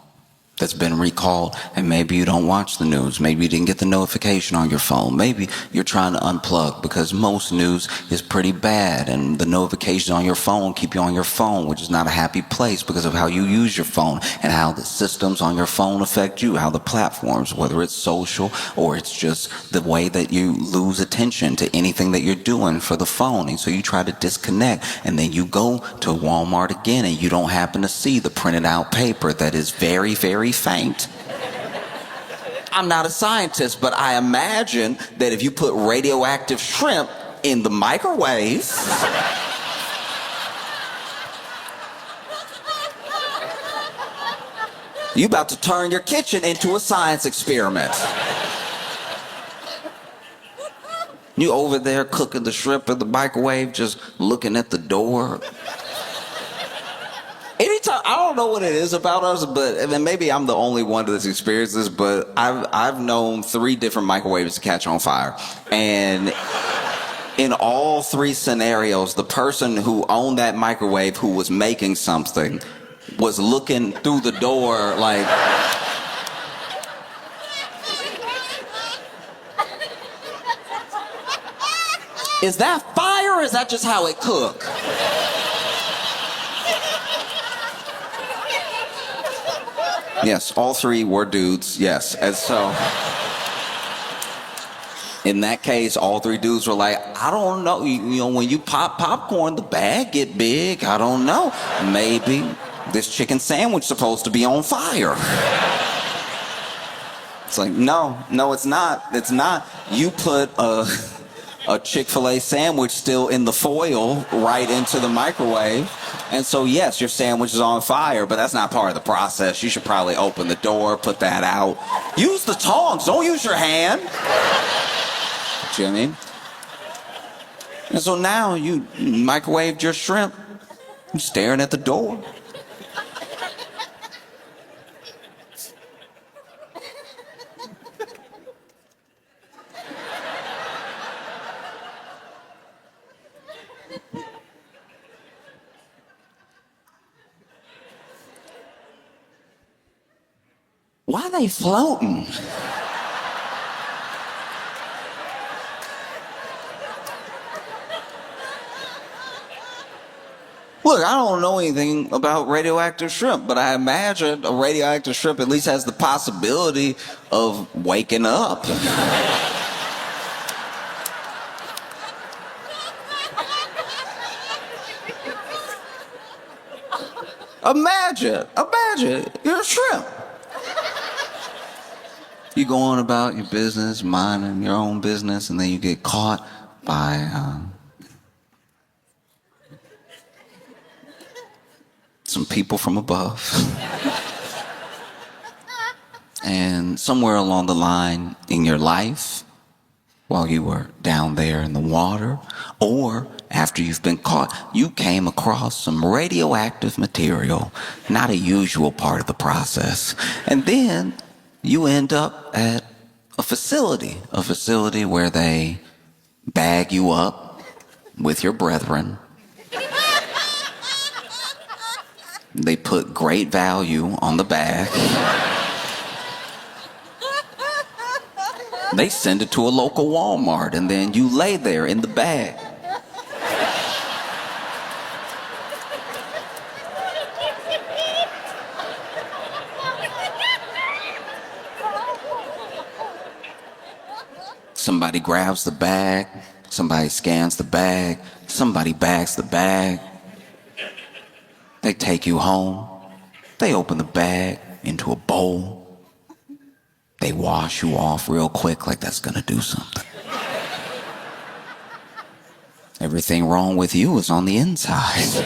Speaker 2: that's been recalled, and maybe you don't watch the news. Maybe you didn't get the notification on your phone. Maybe you're trying to unplug because most news is pretty bad, and the notifications on your phone keep you on your phone, which is not a happy place because of how you use your phone and how the systems on your phone affect you, how the platforms, whether it's social or it's just the way that you lose attention to anything that you're doing for the phone. And so you try to disconnect, and then you go to Walmart again and you don't happen to see the printed out paper that is very, very faint. I'm not a scientist, but I imagine that if you put radioactive shrimp in the microwave, you about to turn your kitchen into a science experiment. You over there cooking the shrimp in the microwave, just looking at the door. Anytime, I don't know what it is about us, but and then maybe I'm the only one that's experienced this, but I've known 3 different microwaves to catch on fire. And in all 3 scenarios, the person who owned that microwave who was making something was looking through the door like, is that fire or is that just how it cook? Yes, all 3 were dudes, yes. And so, in that case, all 3 dudes were like, I don't know, you know, when you pop popcorn, the bag get big, I don't know. Maybe this chicken sandwich supposed to be on fire. It's like, no, it's not. It's not. You put a Chick-fil-A sandwich still in the foil right into the microwave. And so, yes, your sandwich is on fire, but that's not part of the process. You should probably open the door, put that out. Use the tongs. Don't use your hand. Do you know what I mean? And so now you microwaved your shrimp. You're staring at the door. Why are they floating? Look, I don't know anything about radioactive shrimp, but I imagine a radioactive shrimp at least has the possibility of waking up. Imagine, you're a shrimp. You go on about your business, minding your own business, and then you get caught by some people from above. And somewhere along the line in your life, while you were down there in the water, or after you've been caught, you came across some radioactive material, not a usual part of the process. And then you end up at a facility where they bag you up with your brethren. They put great value on the bag. They send it to a local Walmart, and then you lay there in the bag. Somebody grabs the bag, somebody scans the bag, somebody bags the bag. They take you home. They open the bag into a bowl. They wash you off real quick like that's gonna do something. Everything wrong with you is on the inside.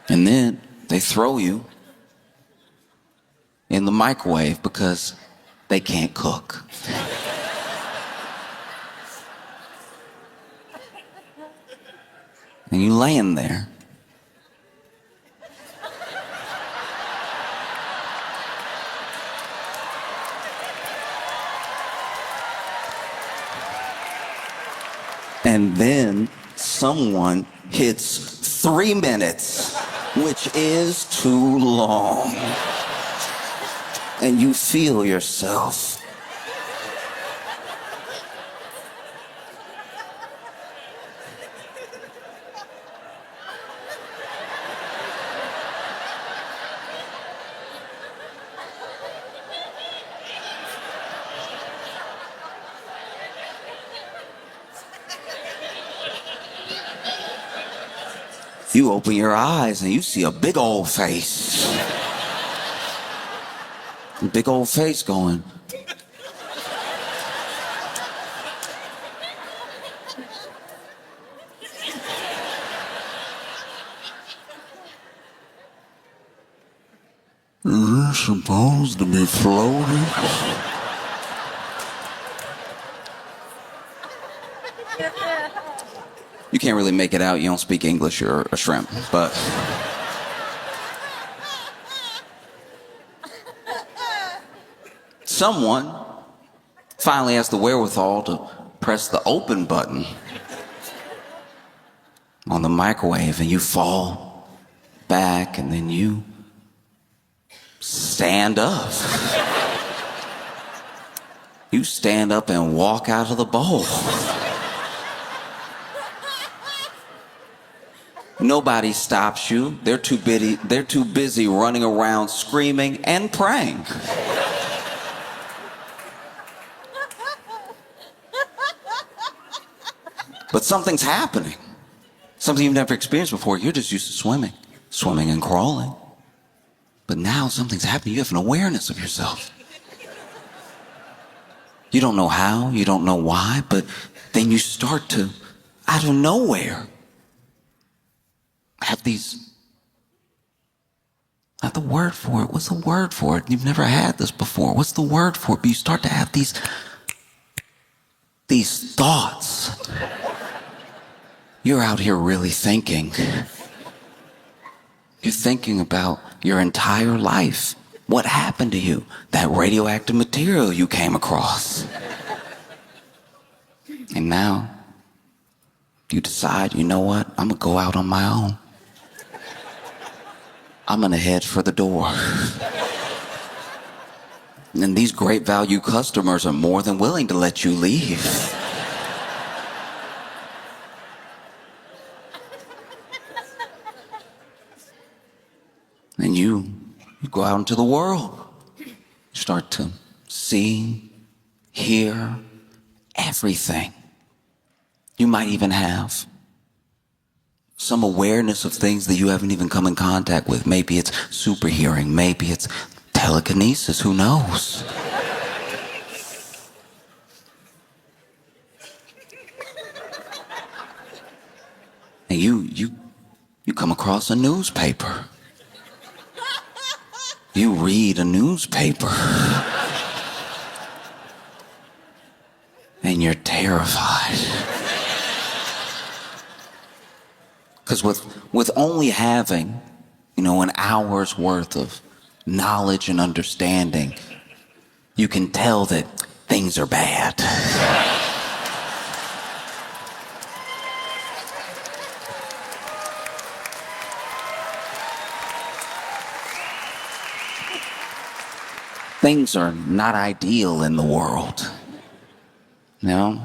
Speaker 2: And then they throw you in the microwave because they can't cook. And you laying there. And then someone hits 3 minutes, which is too long. And you feel yourself. You open your eyes and you see a big old face. Big old face going. Is this supposed to be floating? You can't really make it out. You don't speak English or a shrimp, but someone finally has the wherewithal to press the open button on the microwave, and you fall back, and then you stand up. You stand up and walk out of the bowl. Nobody stops you. They're too busy running around screaming and praying. But something's happening. Something you've never experienced before. You're just used to swimming and crawling. But now something's happening. You have an awareness of yourself. You don't know how, you don't know why, but then you start to, out of nowhere, have the word for it. What's the word for it? You've never had this before. What's the word for it? But you start to have these thoughts. You're out here really thinking. You're thinking about your entire life. What happened to you? That radioactive material you came across. And now you decide, you know what? I'm gonna go out on my own. I'm gonna head for the door. And these great value customers are more than willing to let you leave. And you go out into the world. You start to see, hear everything. You might even have some awareness of things that you haven't even come in contact with. Maybe it's super hearing, maybe it's telekinesis, who knows? And you come across a newspaper. You read a newspaper. And you're terrified. Because with only having, an hour's worth of knowledge and understanding, you can tell that things are bad. Things are not ideal in the world. You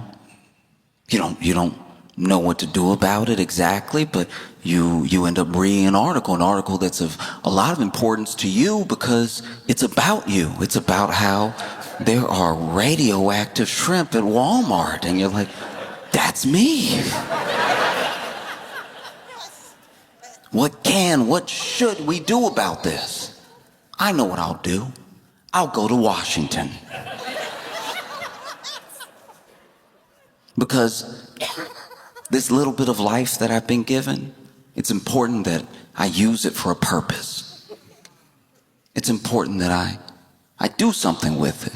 Speaker 2: don't know what to do about it exactly, but you end up reading an article that's of a lot of importance to you because it's about you. It's about how there are radioactive shrimp at Walmart, and you're like, that's me. What should we do about this? I know what I'll do. I'll go to Washington. Because this little bit of life that I've been given, it's important that I use it for a purpose. It's important that I do something with it.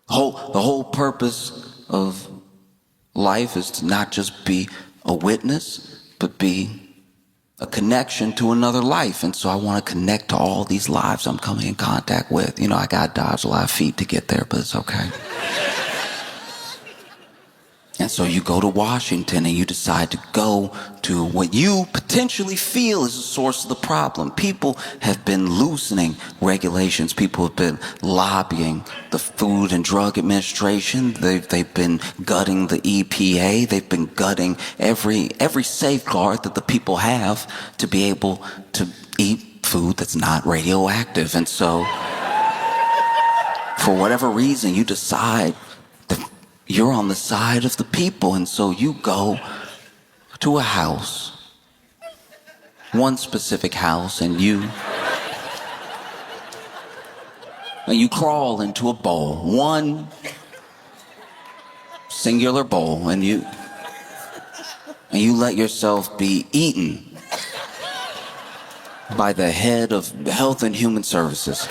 Speaker 2: The whole purpose of life is to not just be a witness, but be a connection to another life. And so I want to connect to all these lives I'm coming in contact with. I got to dodge a lot of feet to get there, but it's okay. And so you go to Washington and you decide to go to what you potentially feel is the source of the problem. People have been loosening regulations. People have been lobbying the Food and Drug Administration. They've been gutting the EPA. They've been gutting every safeguard that the people have to be able to eat food that's not radioactive. And so, for whatever reason, you decide you're on the side of the people, and so you go to a house, one specific house, and you crawl into a bowl, one singular bowl, and you let yourself be eaten by the head of Health and Human Services.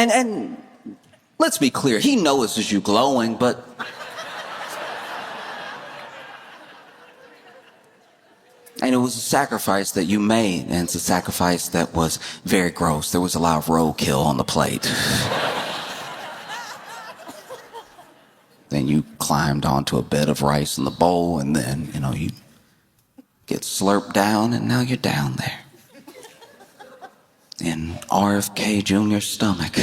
Speaker 2: And let's be clear, he notices you glowing, but and it was a sacrifice that you made, and it's a sacrifice that was very gross. There was a lot of roadkill on the plate. Then you climbed onto a bed of rice in the bowl, and then, you get slurped down, and now you're down there in RFK Jr.'s stomach.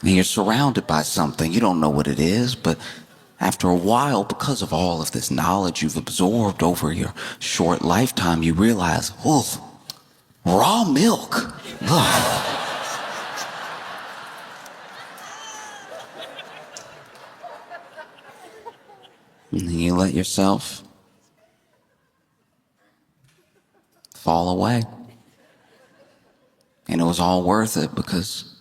Speaker 2: And you're surrounded by something. You don't know what it is, but after a while, because of all of this knowledge you've absorbed over your short lifetime, you realize, raw milk. Ugh. And then you let yourself fall away. And it was all worth it because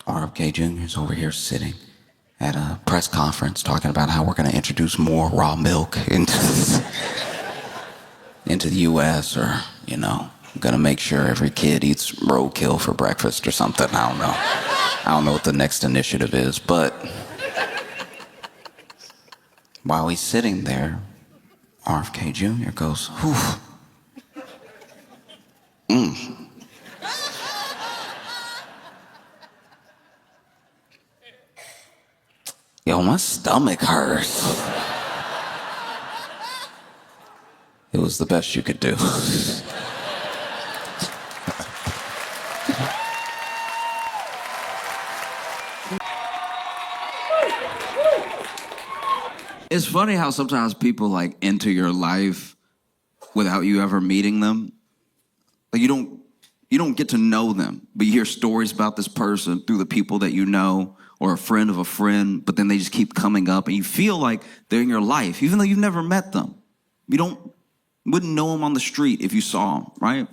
Speaker 2: RFK Jr. is over here sitting at a press conference talking about how we're going to introduce more raw milk into the U.S. or, going to make sure every kid eats roadkill for breakfast or something. I don't know. I don't know what the next initiative is, but while he's sitting there, RFK Jr. goes, whew. Yo, my stomach hurts. It was the best you could do. It's funny how sometimes people like enter your life without you ever meeting them. Like you don't get to know them, but you hear stories about this person through the people that you know or a friend of a friend, but then they just keep coming up and you feel like they're in your life, even though you've never met them. Wouldn't know them on the street if you saw them, right?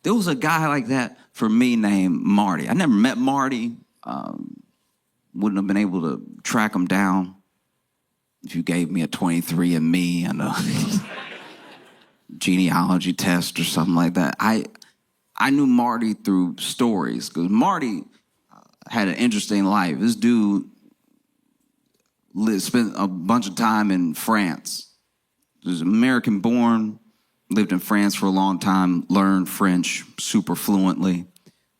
Speaker 2: There was a guy like that for me named Marty. I never met Marty. Wouldn't have been able to track him down if you gave me a 23andMe and a genealogy test or something like that. I knew Marty through stories because Marty had an interesting life. This dude spent a bunch of time in France. He was American born, lived in France for a long time, learned French super fluently,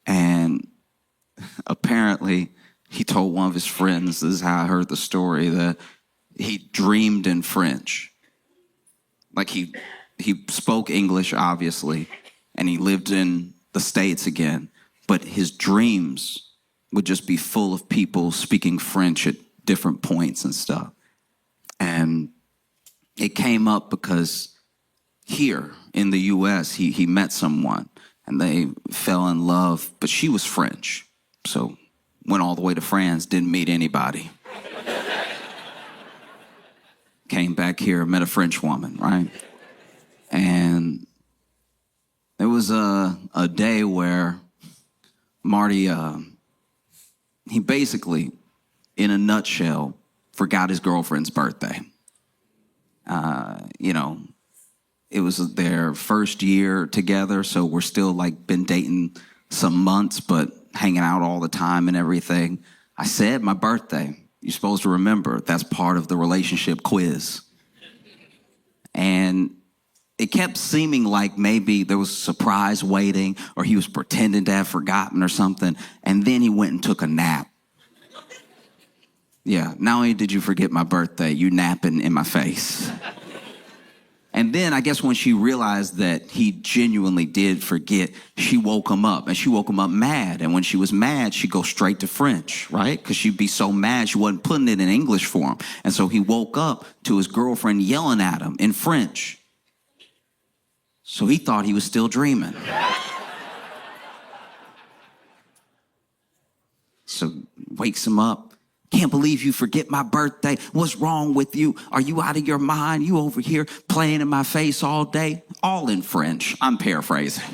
Speaker 2: and apparently he told one of his friends, this is how I heard the story, that he dreamed in French. Like he spoke English, obviously, and he lived in the States again, but his dreams would just be full of people speaking French at different points and stuff. And it came up because here in the US, he met someone and they fell in love, but she was French. So went all the way to France, didn't meet anybody. Came back here, met a French woman, right? And there was a day where Marty, he basically, in a nutshell, forgot his girlfriend's birthday. It was their first year together, so we're still like been dating some months, but hanging out all the time and everything. I said my birthday. You're supposed to remember. That's part of the relationship quiz. And it kept seeming like maybe there was a surprise waiting or he was pretending to have forgotten or something. And then he went and took a nap. Yeah, not only did you forget my birthday, you napping in my face. And then I guess when she realized that he genuinely did forget, she woke him up. And she woke him up mad. And when she was mad, she'd go straight to French, right? Because she'd be so mad she wasn't putting it in English for him. And so he woke up to his girlfriend yelling at him in French. So he thought he was still dreaming. So wakes him up. Can't believe you forget my birthday. What's wrong with you? Are you out of your mind? You over here playing in my face all day? All in French. I'm paraphrasing.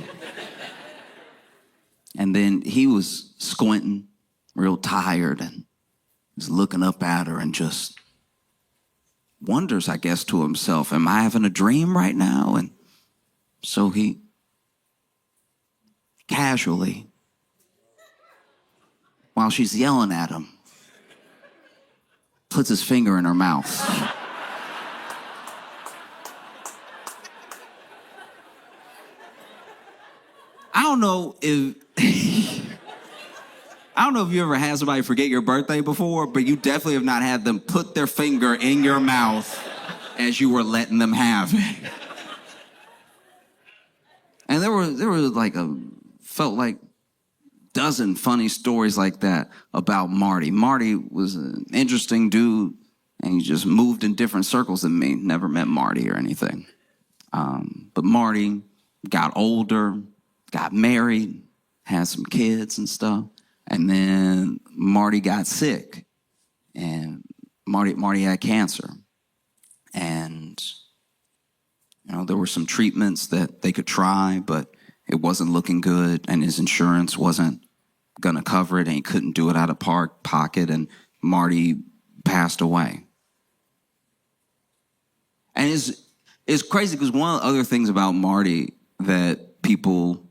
Speaker 2: And then he was squinting, real tired, and was looking up at her and just wonders, I guess, to himself, am I having a dream right now? And so he casually, while she's yelling at him, puts his finger in her mouth. I don't know if you ever had somebody forget your birthday before, but you definitely have not had them put their finger in your mouth as you were letting them have it. And there was like felt like dozen funny stories like that about Marty. Marty was an interesting dude, and he just moved in different circles than me. Never met Marty or anything. But Marty got older, got married, had some kids and stuff. And then Marty got sick, and Marty had cancer. And there were some treatments that they could try, but it wasn't looking good, and his insurance wasn't going to cover it, and he couldn't do it out of pocket, and Marty passed away. And it's crazy because one of the other things about Marty that people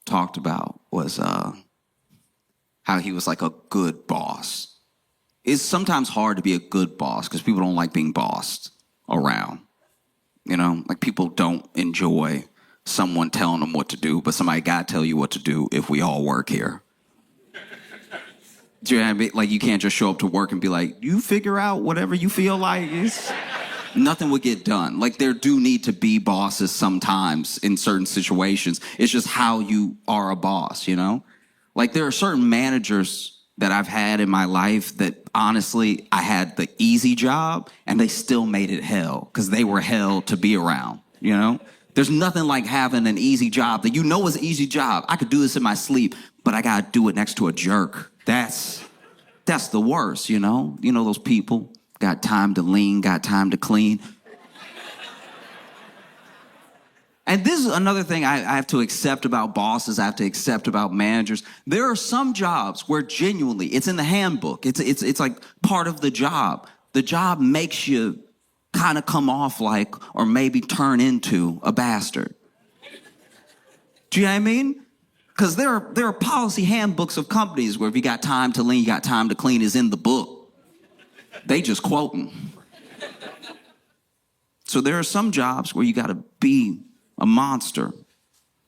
Speaker 2: talked about was how he was like a good boss. It's sometimes hard to be a good boss because people don't like being bossed around. Like people don't enjoy someone telling them what to do, but somebody got to tell you what to do if we all work here. Do you know what I mean? Like, you can't just show up to work and be like, you figure out whatever you feel like. Nothing would get done. Like, there do need to be bosses sometimes in certain situations. It's just how you are a boss, you know? Like, there are certain managers that I've had in my life that honestly, I had the easy job and they still made it hell because they were hell to be around, you know? There's nothing like having an easy job that you know is an easy job. I could do this in my sleep, but I gotta do it next to a jerk. That's the worst, you know? You know those people, got time to lean, got time to clean. And this is another thing I have to accept about bosses, I have to accept about managers. There are some jobs where genuinely, it's in the handbook, it's like part of the job. The job makes you kind of come off like, or maybe turn into a bastard. Do you know what I mean? Because there are policy handbooks of companies where if you got time to lean, you got time to clean is in the book. They just quoting. So there are some jobs where you got to be a monster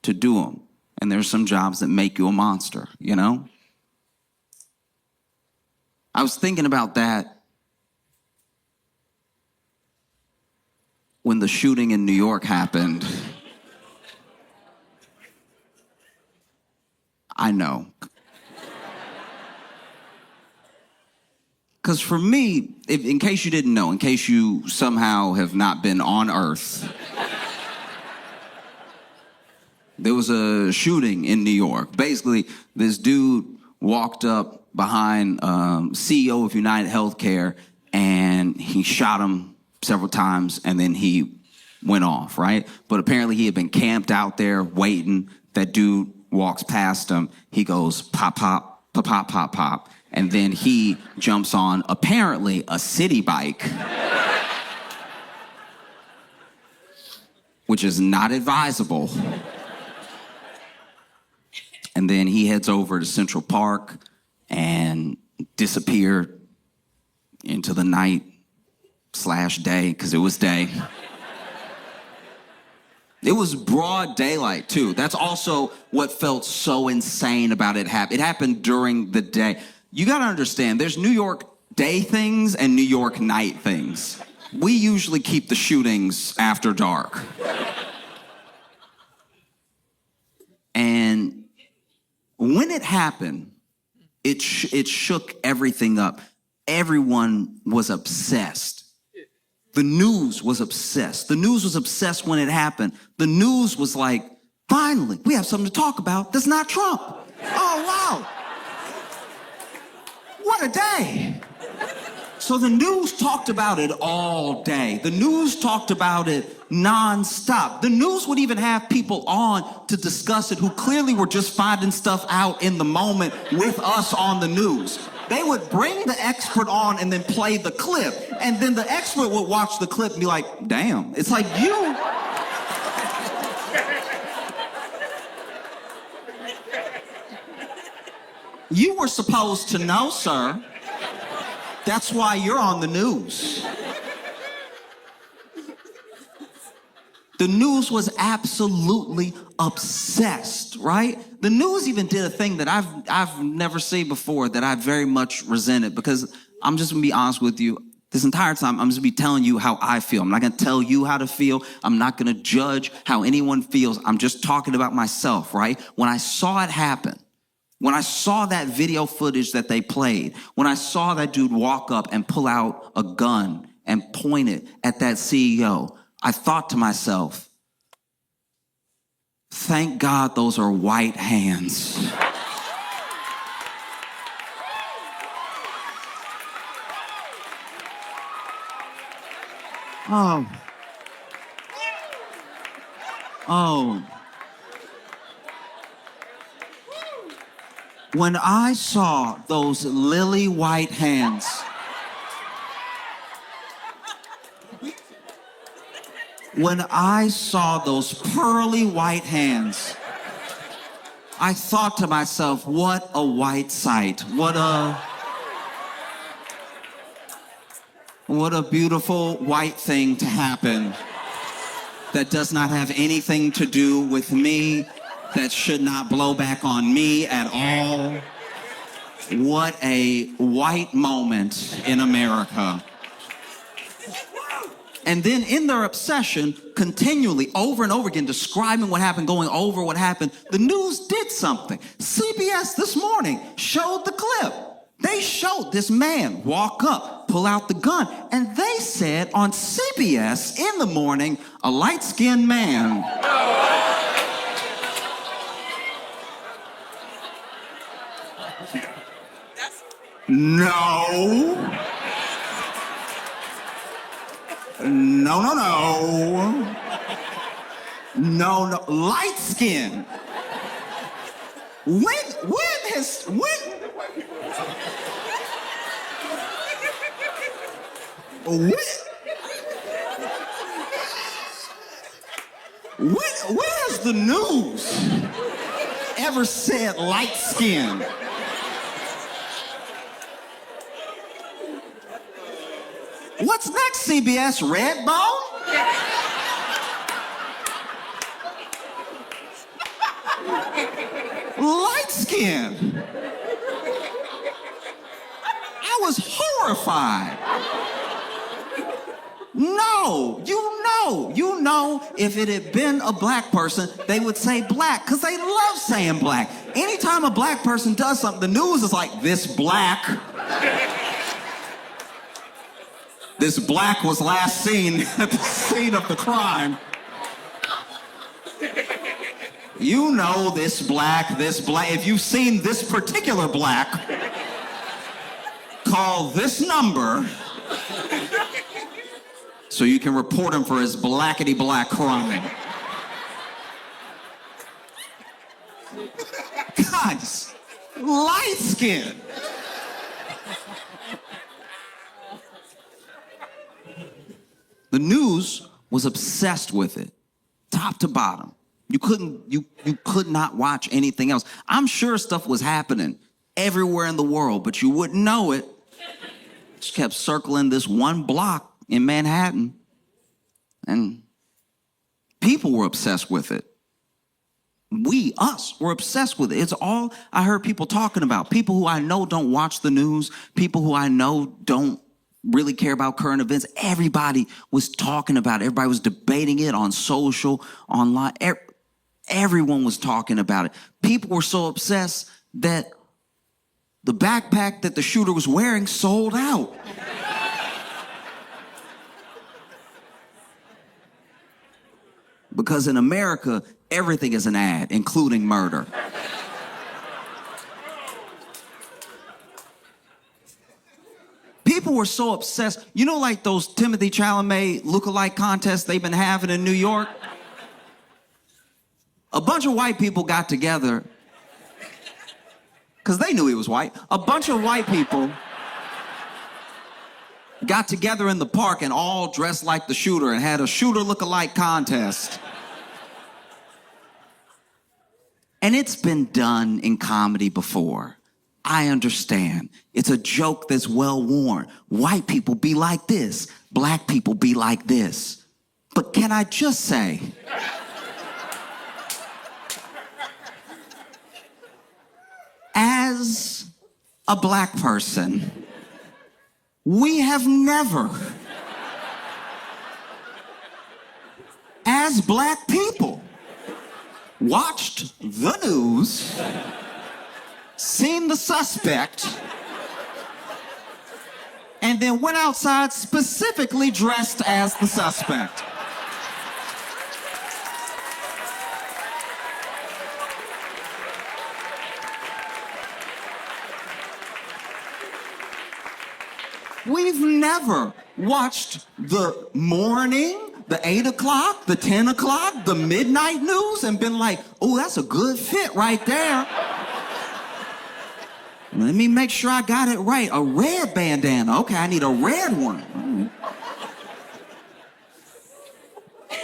Speaker 2: to do them. And there are some jobs that make you a monster, you know? I was thinking about that when the shooting in New York happened. I know. Because for me, in case you didn't know, in case you somehow have not been on Earth, there was a shooting in New York. Basically, this dude walked up behind CEO of United Healthcare and he shot him several times and then he went off, right? But apparently he had been camped out there waiting. That dude walks past him. He goes pop, pop, pop, pop, pop, pop. And then he jumps on apparently a city bike, which is not advisable. And then he heads over to Central Park and disappeared into the night/day, because it was day. It was broad daylight, too. That's also what felt so insane about it happening. It happened during the day. You got to understand, there's New York day things and New York night things. We usually keep the shootings after dark. And when it happened, it shook everything up. Everyone was obsessed. The news was obsessed. The news was obsessed when it happened. The news was like, finally, we have something to talk about that's not Trump. Oh, wow. What a day. So the news talked about it all day. The news talked about it nonstop. The news would even have people on to discuss it who clearly were just finding stuff out in the moment with us on the news. They would bring the expert on and then play the clip. And then the expert would watch the clip and be like, damn, it's like you were supposed to know, sir. That's why you're on the news. The news was absolutely obsessed, right? The news even did a thing that I've never seen before that I very much resented, because I'm just gonna be honest with you. This entire time, I'm just gonna be telling you how I feel. I'm not gonna tell you how to feel. I'm not gonna judge how anyone feels. I'm just talking about myself, right? When I saw it happen, when I saw that video footage that they played, when I saw that dude walk up and pull out a gun and point it at that CEO, I thought to myself, thank God those are white hands. Oh. When I saw those lily white hands, when I saw those pearly white hands, I thought to myself, what a white sight. What a beautiful white thing to happen that does not have anything to do with me, that should not blow back on me at all. What a white moment in America. And then in their obsession, continually, over and over again, describing what happened, going over what happened, the news did something. CBS this morning showed the clip. They showed this man walk up, pull out the gun, and they said on CBS in the morning, a light-skinned man. No. No. No. Light skin. When has the news ever said light skin? What's next, CBS? Redbone? Light skin. I was horrified. No, you know, if it had been a black person, they would say black, because they love saying black. Anytime a black person does something, the news is like, this black was last seen at the scene of the crime. You know this black. If you've seen this particular black, call this number so you can report him for his blackety-black crime. Guys, light skin. The news was obsessed with it, top to bottom. You could not watch anything else. I'm sure stuff was happening everywhere in the world, but you wouldn't know it. Just kept circling this one block in Manhattan, and people were obsessed with it. Us, were obsessed with it. It's all I heard people talking about. People who I know don't watch the news, people who I know don't really care about current events. Everybody was talking about it. Everybody was debating it on social, online. Everyone was talking about it. People were so obsessed that the backpack that the shooter was wearing sold out. Because in America, everything is an ad, including murder. People were so obsessed. You know, like those Timothy Chalamet lookalike contests they've been having in New York? A bunch of white people got together because they knew he was white. A bunch of white people got together in the park and all dressed like the shooter and had a shooter lookalike contest. And it's been done in comedy before. I understand. It's a joke that's well worn. White people be like this. Black people be like this. But can I just say, as a black person, we have never, as black people, watched the news, seen the suspect, and then went outside specifically dressed as the suspect. We've never watched the morning, the 8 o'clock, the 10 o'clock, the midnight news and been like, oh, that's a good fit right there. Let me make sure I got it right. A red bandana. Okay, I need a red one.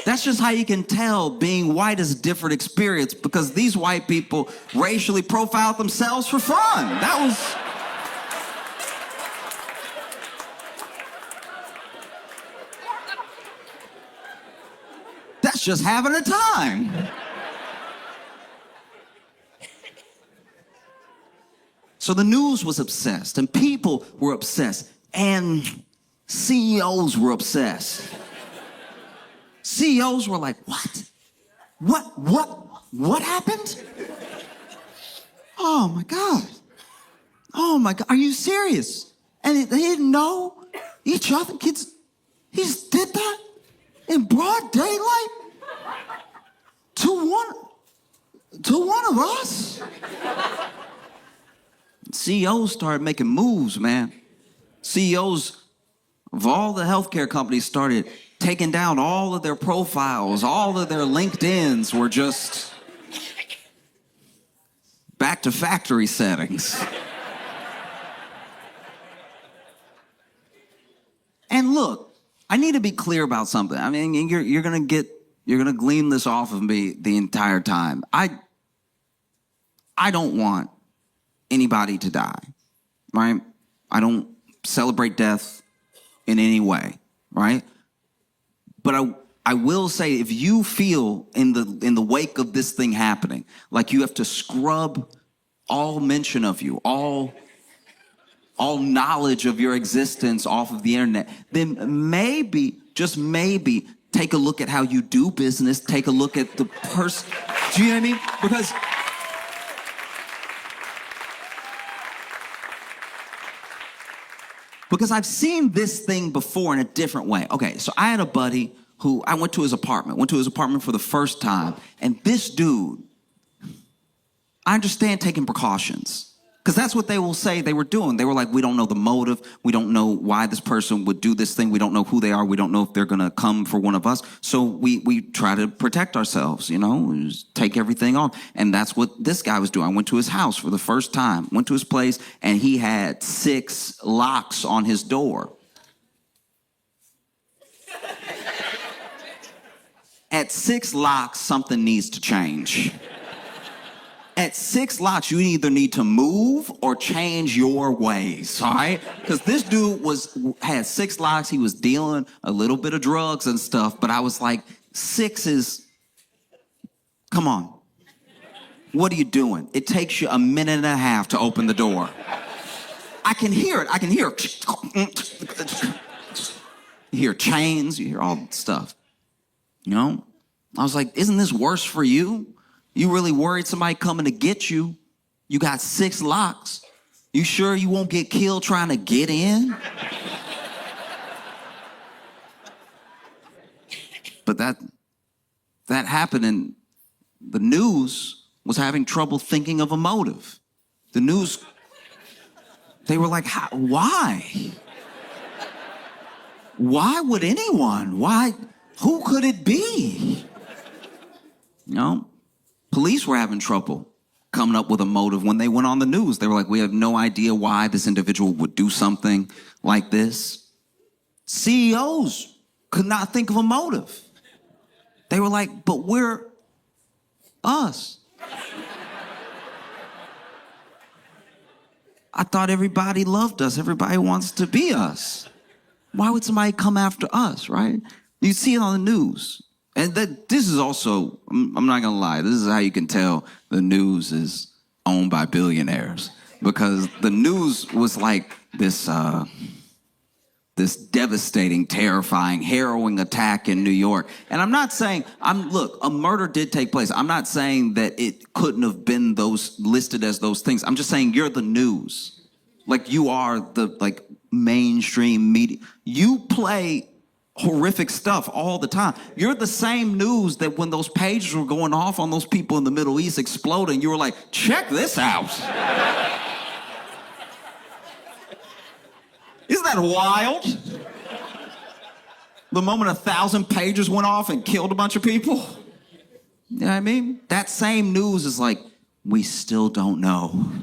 Speaker 2: That's just how you can tell being white is a different experience, because these white people racially profiled themselves for fun. That's just having a time. So the news was obsessed, and people were obsessed, and CEOs were obsessed. CEOs were like, what? What happened? Oh my God. Oh my God, are you serious? And they didn't know each other, kids. He just did that in broad daylight to one of us. CEOs started making moves, man. CEOs of all the healthcare companies started taking down all of their profiles. All of their LinkedIns were just back to factory settings. And look, I need to be clear about something. I mean, you're gonna glean this off of me the entire time. I don't want anybody to die, right? I don't celebrate death in any way, right? But I will say, if you feel in the wake of this thing happening, like you have to scrub all mention of you, all knowledge of your existence off of the internet, then maybe, just maybe, take a look at how you do business, take a look at the person. Do you know what I mean? Because I've seen this thing before in a different way. Okay, so I had a buddy who I went to his apartment for the first time, and this dude, I understand taking precautions, because that's what they will say they were doing. They were like, we don't know the motive. We don't know why this person would do this thing. We don't know who they are. We don't know if they're going to come for one of us. So we try to protect ourselves, you know, just take everything off. And that's what this guy was doing. I went to his house for the first time, went to his place, and he had 6 locks on his door. At 6 locks, something needs to change. At 6 locks, you either need to move or change your ways, all right? Because this dude had 6 locks. He was dealing a little bit of drugs and stuff, but I was like, 6 is, come on. What are you doing? It takes you a minute and a half to open the door. I can hear it. You hear chains, you hear all that stuff. You know? I was like, isn't this worse for you? You really worried somebody coming to get you? You got 6 locks. You sure you won't get killed trying to get in? But that happened, and the news was having trouble thinking of a motive. The news, they were like, why? Why would anyone? Why? Who could it be? You know? Police were having trouble coming up with a motive when they went on the news. They were like, we have no idea why this individual would do something like this. CEOs could not think of a motive. They were like, but we're us. I thought everybody loved us. Everybody wants to be us. Why would somebody come after us, right? You see it on the news. And this is also, I'm not gonna lie, this is how you can tell the news is owned by billionaires. Because the news was like this devastating, terrifying, harrowing attack in New York. And I'm not saying, look, a murder did take place. I'm not saying that it couldn't have been those listed as those things. I'm just saying you're the news. Like, you are the mainstream media. You play horrific stuff all the time. You're the same news that when those pages were going off on those people in the Middle East exploding, you were like, check this out. Isn't that wild? The moment 1,000 pages went off and killed a bunch of people. You know what I mean? That same news is like, we still don't know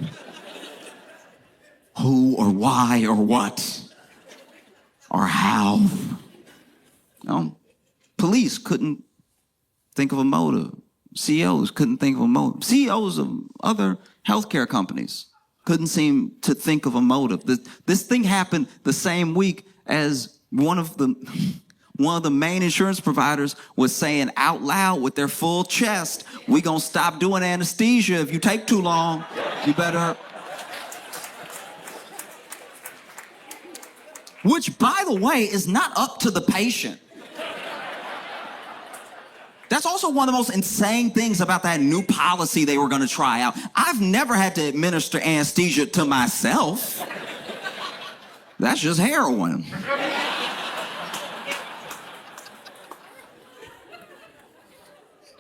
Speaker 2: who or why or what or how. No, police couldn't think of a motive. CEOs couldn't think of a motive. CEOs of other healthcare companies couldn't seem to think of a motive. This thing happened the same week as one of the main insurance providers was saying out loud with their full chest, we gonna stop doing anesthesia if you take too long. You better which, by the way, is not up to the patient. That's also one of the most insane things about that new policy they were going to try out. I've never had to administer anesthesia to myself. That's just heroin.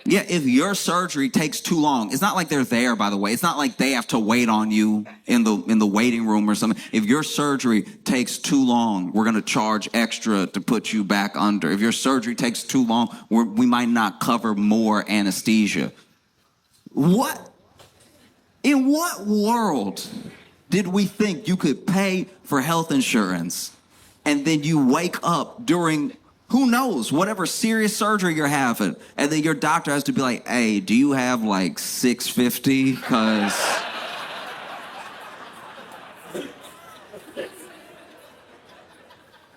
Speaker 2: Yeah, if your surgery takes too long, it's not like they're there, by the way. It's not like they have to wait on you in the waiting room or something. If your surgery takes too long, we're going to charge extra to put you back under. If your surgery takes too long, we might not cover more anesthesia. What? In what world did we think you could pay for health insurance and then you wake up during, who knows, whatever serious surgery you're having, and then your doctor has to be like, hey, do you have like $650?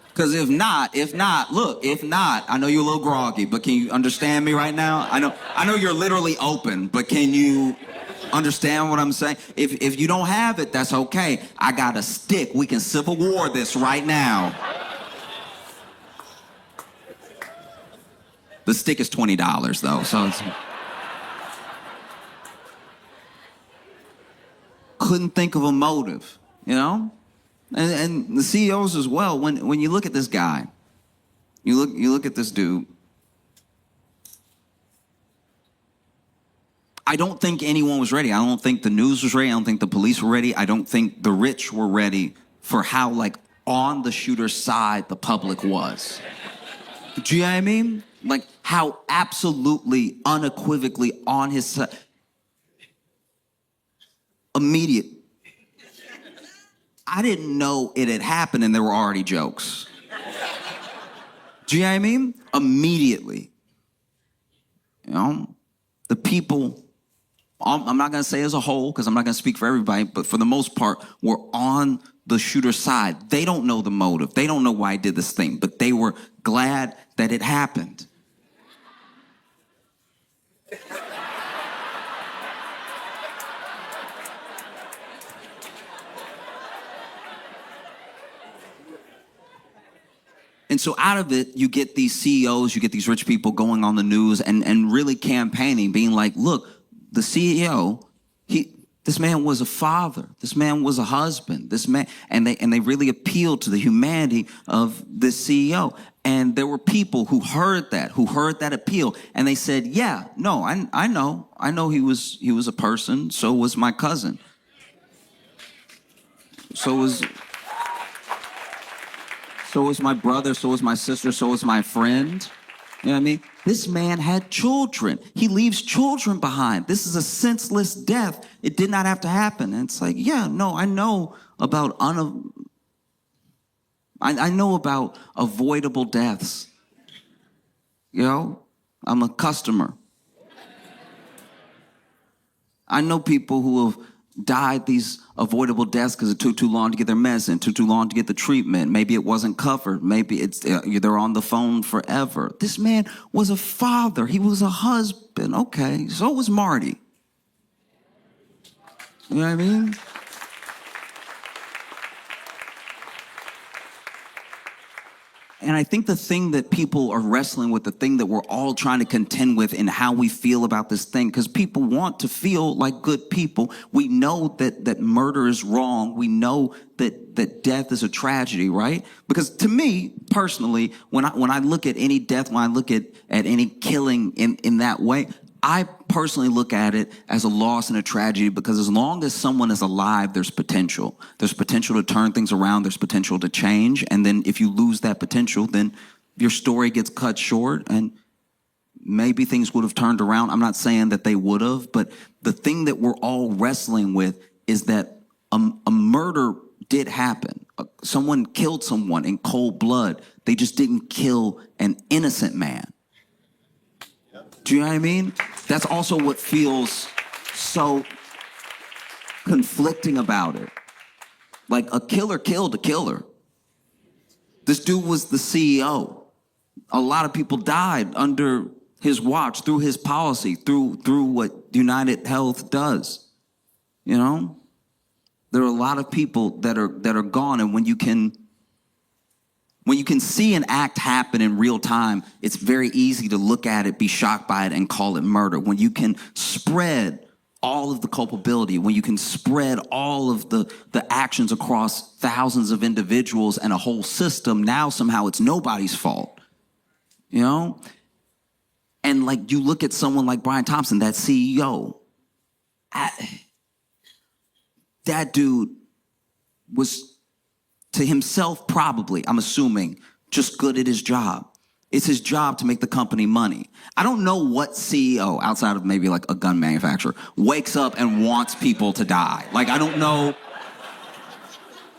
Speaker 2: Because if not, I know you're a little groggy, but can you understand me right now? I know you're literally open, but can you understand what I'm saying? If you don't have it, that's okay. I got a stick. We can Civil War this right now. The stick is $20 though, so it's... Couldn't think of a motive, you know? And the CEOs as well, when you look at this guy, you look at this dude, I don't think anyone was ready. I don't think the news was ready. I don't think the police were ready. I don't think the rich were ready for how, like, on the shooter's side the public was. Do you know what I mean? Like, how absolutely, unequivocally on his side. Immediate. I didn't know it had happened and there were already jokes. Do you know what I mean? Immediately. You know? The people, I'm not going to say as a whole, because I'm not going to speak for everybody, but for the most part, were on the shooter's side. They don't know the motive. They don't know why he did this thing, but they were glad that it happened. And so out of it, you get these CEOs, you get these rich people going on the news and really campaigning, being like, look, the CEO, this man was a father, this man was a husband, this man, and they really appealed to the humanity of this CEO. And there were people who heard that appeal, and they said, yeah, no, I know he was a person, so was my cousin. So was my brother, so was my sister, so was my friend. You know what I mean? This man had children. He leaves children behind. This is a senseless death. It did not have to happen. And it's like, yeah, no, I know about I know about avoidable deaths. You know? I'm a customer. I know people who have died these avoidable deaths because it took too long to get their medicine, took too long to get the treatment. Maybe it wasn't covered. Maybe they're on the phone forever. This man was a father. He was a husband. Okay, so was Marty. You know what I mean? And I think the thing that people are wrestling with, the thing that we're all trying to contend with in how we feel about this thing, because people want to feel like good people. We know that murder is wrong. We know that death is a tragedy, right? Because to me, personally, when I look at any death, when I look at any killing in that way, I personally look at it as a loss and a tragedy, because as long as someone is alive, there's potential. There's potential to turn things around. There's potential to change. And then if you lose that potential, then your story gets cut short and maybe things would have turned around. I'm not saying that they would have, but the thing that we're all wrestling with is that a murder did happen. Someone killed someone in cold blood. They just didn't kill an innocent man. Do you know what I mean? That's also what feels so conflicting about it. Like, a killer killed a killer. This dude was the CEO. A lot of people died under his watch, through his policy, through what United Health does. You know? There are a lot of people that are gone, and when you can When you can see an act happen in real time, it's very easy to look at it, be shocked by it, and call it murder. When you can spread all of the culpability, when you can spread all of the actions across thousands of individuals and a whole system, now somehow it's nobody's fault, you know? And like you look at someone like Brian Thompson, that CEO, that dude was to himself probably, I'm assuming, just good at his job. It's his job to make the company money. I don't know what CEO, outside of maybe like a gun manufacturer, wakes up and wants people to die. Like, I don't know.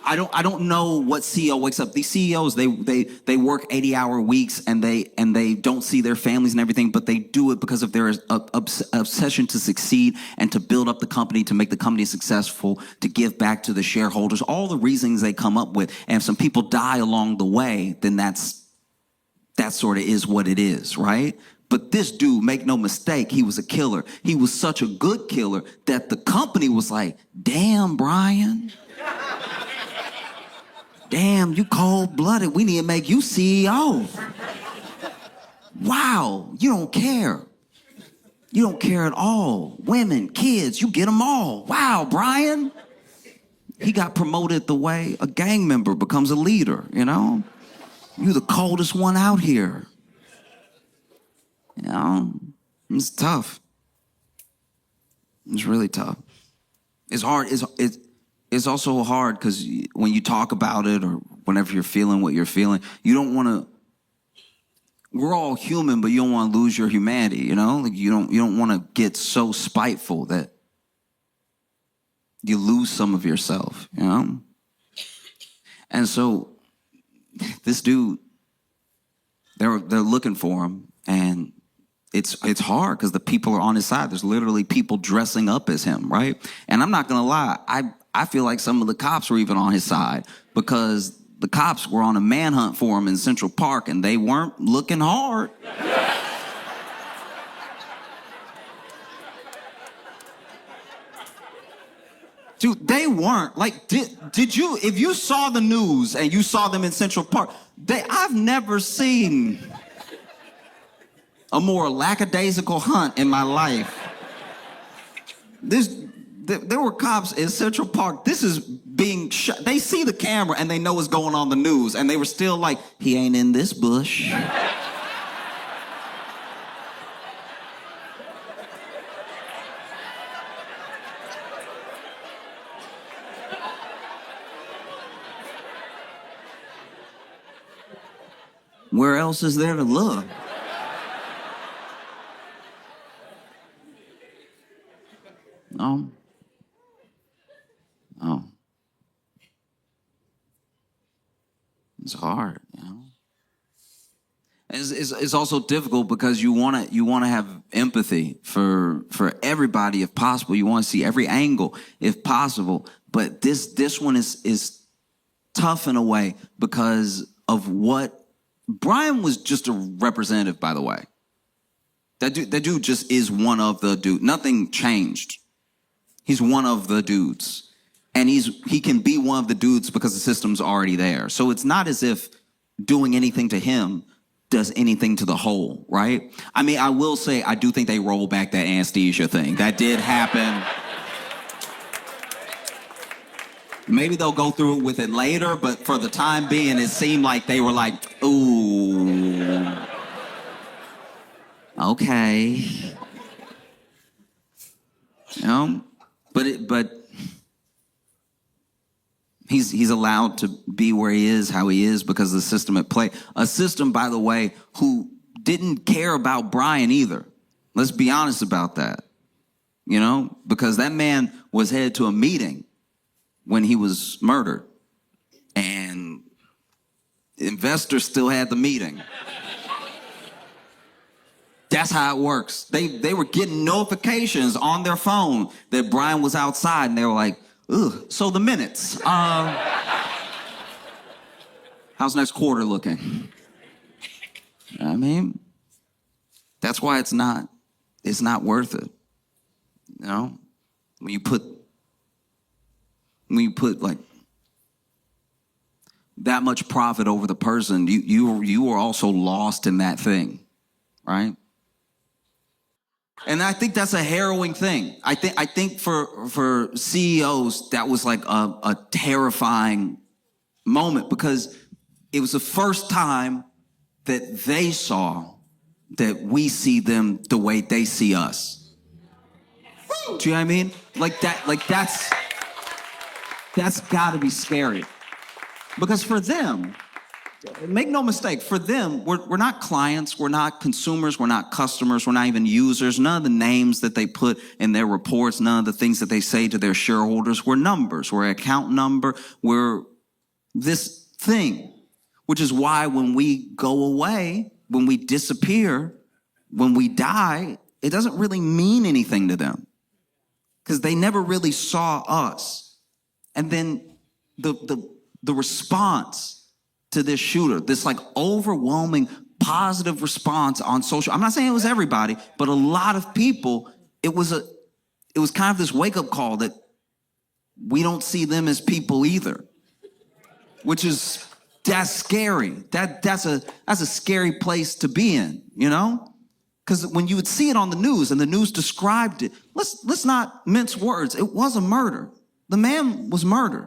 Speaker 2: I don't know what CEO wakes up. These CEOs, they work 80-hour weeks and they don't see their families and everything, but they do it because of their obsession to succeed and to build up the company, to make the company successful, to give back to the shareholders, all the reasons they come up with. And if some people die along the way, then that sort of is what it is, right? But this dude, make no mistake, he was a killer. He was such a good killer that the company was like, damn, Brian. Damn, you cold-blooded. We need to make you CEO. Wow, you don't care. You don't care at all. Women, kids, you get them all. Wow, Brian. He got promoted the way a gang member becomes a leader, you know? You're the coldest one out here. You know? It's tough. It's really tough. It's hard. It's also hard because when you talk about it or whenever you're feeling what you're feeling, you don't want to. We're all human, but you don't want to lose your humanity. You know, like you don't want to get so spiteful that you lose some of yourself. You know, and so this dude, they're looking for him, and it's hard because the people are on his side. There's literally people dressing up as him, right? And I'm not gonna lie, I feel like some of the cops were even on his side because the cops were on a manhunt for him in Central Park and they weren't looking hard. Dude, they weren't. Like, did you, if you saw the news and you saw them in Central Park, I've never seen a more lackadaisical hunt in my life. There were cops in Central Park. This is being shot. They see the camera and they know what's going on the news. And they were still like, he ain't in this bush. Where else is there to look? No. Oh. It's hard, you know. It's also difficult because you want to have empathy for everybody if possible. You want to see every angle if possible. But this one is tough in a way because of what Brian was just a representative, by the way. That dude just is one of the dudes. Nothing changed. He's one of the dudes. And he can be one of the dudes because the system's already there. So it's not as if doing anything to him does anything to the whole, right? I mean, I will say, I do think they rolled back that anesthesia thing. That did happen. Maybe they'll go through with it later, but for the time being, it seemed like they were like, ooh, okay. You know? But he's allowed to be where he is, how he is, because of the system at play. A system, by the way, who didn't care about Brian either. Let's be honest about that. You know, because that man was headed to a meeting when he was murdered, and investors still had the meeting. That's how it works. They were getting notifications on their phone that Brian was outside, and they were like, ugh, so the minutes. How's next quarter looking? I mean, that's why it's not worth it. You know, when you put like that much profit over the person, you were also lost in that thing, right? And I think that's a harrowing thing. I think for CEOs, that was like a terrifying moment, because it was the first time that they saw that we see them the way they see us. Do you know what I mean? That's gotta be scary. Because for them, make no mistake, for them, we're not clients, we're not consumers, we're not customers, we're not even users. None of the names that they put in their reports, none of the things that they say to their shareholders, we're numbers, we're an account number, we're this thing. Which is why when we go away, when we disappear, when we die, it doesn't really mean anything to them, because they never really saw us. And then the response to this shooter, this like overwhelming positive response on social. I'm not saying it was everybody, but a lot of people, it was kind of this wake-up call that we don't see them as people either, which is, that's scary. That's a scary place to be in, you know? Because when you would see it on the news and the news described it, let's not mince words. It was a murder. The man was murdered.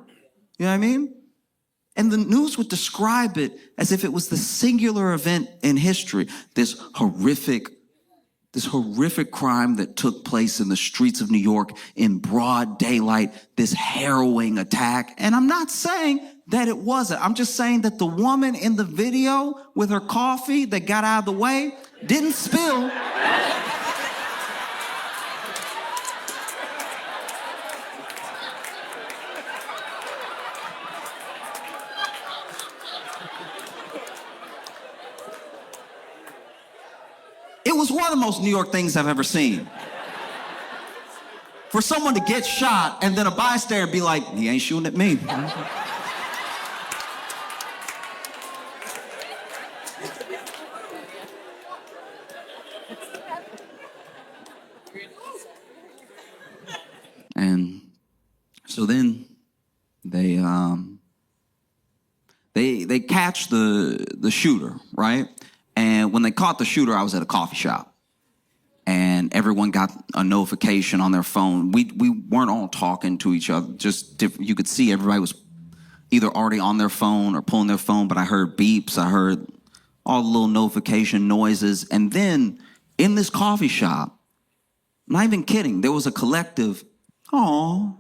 Speaker 2: You know what I mean? And the news would describe it as if it was the singular event in history. This horrific crime that took place in the streets of New York in broad daylight, this harrowing attack. And I'm not saying that it wasn't. I'm just saying that the woman in the video with her coffee that got out of the way didn't spill. It was one of the most New York things I've ever seen. For someone to get shot and then a bystander be like, he ain't shooting at me. And so then they catch the shooter, right? And when they caught the shooter, I was at a coffee shop, and everyone got a notification on their phone. We weren't all talking to each other, just different. You could see everybody was either already on their phone or pulling their phone, but I heard beeps, I heard all the little notification noises. And then in this coffee shop, I'm not even kidding, there was a collective, "Aw."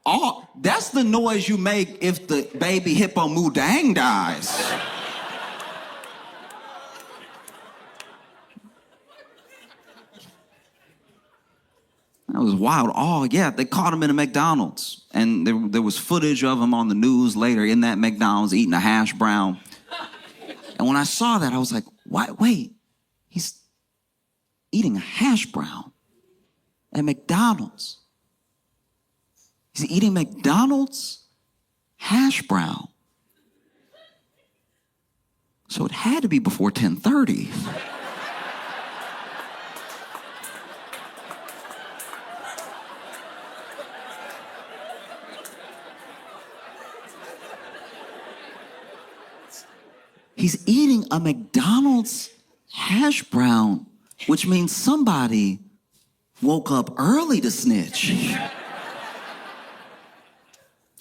Speaker 2: Oh, that's the noise you make if the baby hippo Mudang dies. That was wild. Oh, yeah, they caught him in a McDonald's. And there was footage of him on the news later in that McDonald's eating a hash brown. And when I saw that, I was like, wait, he's eating a hash brown at McDonald's. He's eating McDonald's hash brown. So it had to be before 10:30. He's eating a McDonald's hash brown, which means somebody woke up early to snitch.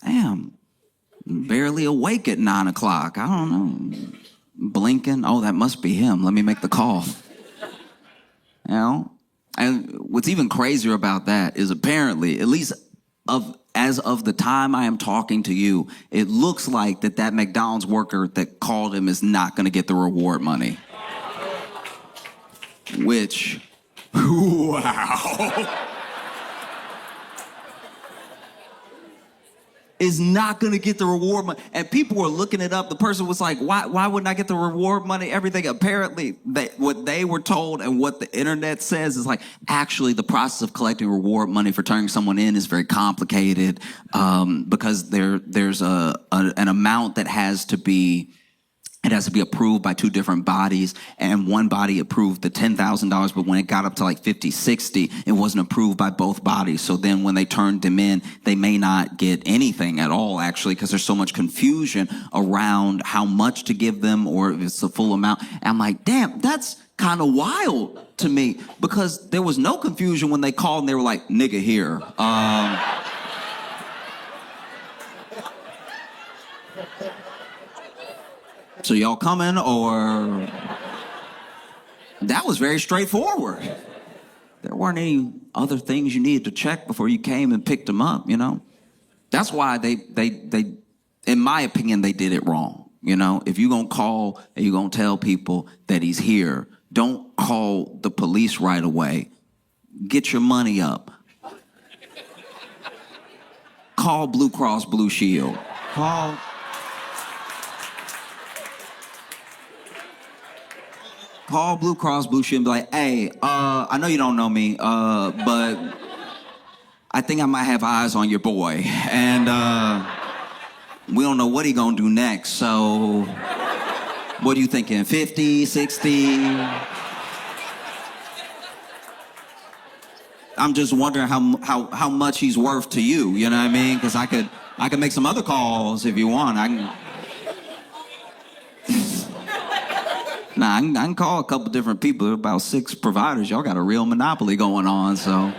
Speaker 2: Damn, barely awake at 9 o'clock. I don't know. Blinking. Oh, that must be him. Let me make the call. You know? And what's even crazier about that is apparently, at least as of the time I am talking to you, it looks like that McDonald's worker that called him is not going to get the reward money. Which, wow. Is not going to get the reward money. And people were looking it up. The person was like, why wouldn't I get the reward money? Everything. Apparently, what they were told and what the internet says is like, actually, the process of collecting reward money for turning someone in is very complicated, because there's an amount that has to be It has to be approved by two different bodies, and one body approved the $10,000, but when it got up to like 50, 60, it wasn't approved by both bodies. So then when they turned them in, they may not get anything at all, actually, because there's so much confusion around how much to give them or if it's the full amount. And I'm like, damn, that's kind of wild to me, because there was no confusion when they called and they were like, nigga here. So y'all coming, or? That was very straightforward. There weren't any other things you needed to check before you came and picked them up, you know? That's why they in my opinion, they did it wrong. You know, if you're gonna call and you're gonna tell people that he's here, don't call the police right away. Get your money up. Call Blue Cross Blue Shield. Call Blue Cross Blue Shield and be like, hey, I know you don't know me, but I think I might have eyes on your boy. And we don't know what he gonna do next, so what are you thinking, 50, 60? I'm just wondering how much he's worth to you, you know what I mean? Because I could make some other calls if you want. I can call a couple different people, about 6 providers. Y'all got a real monopoly going on, so.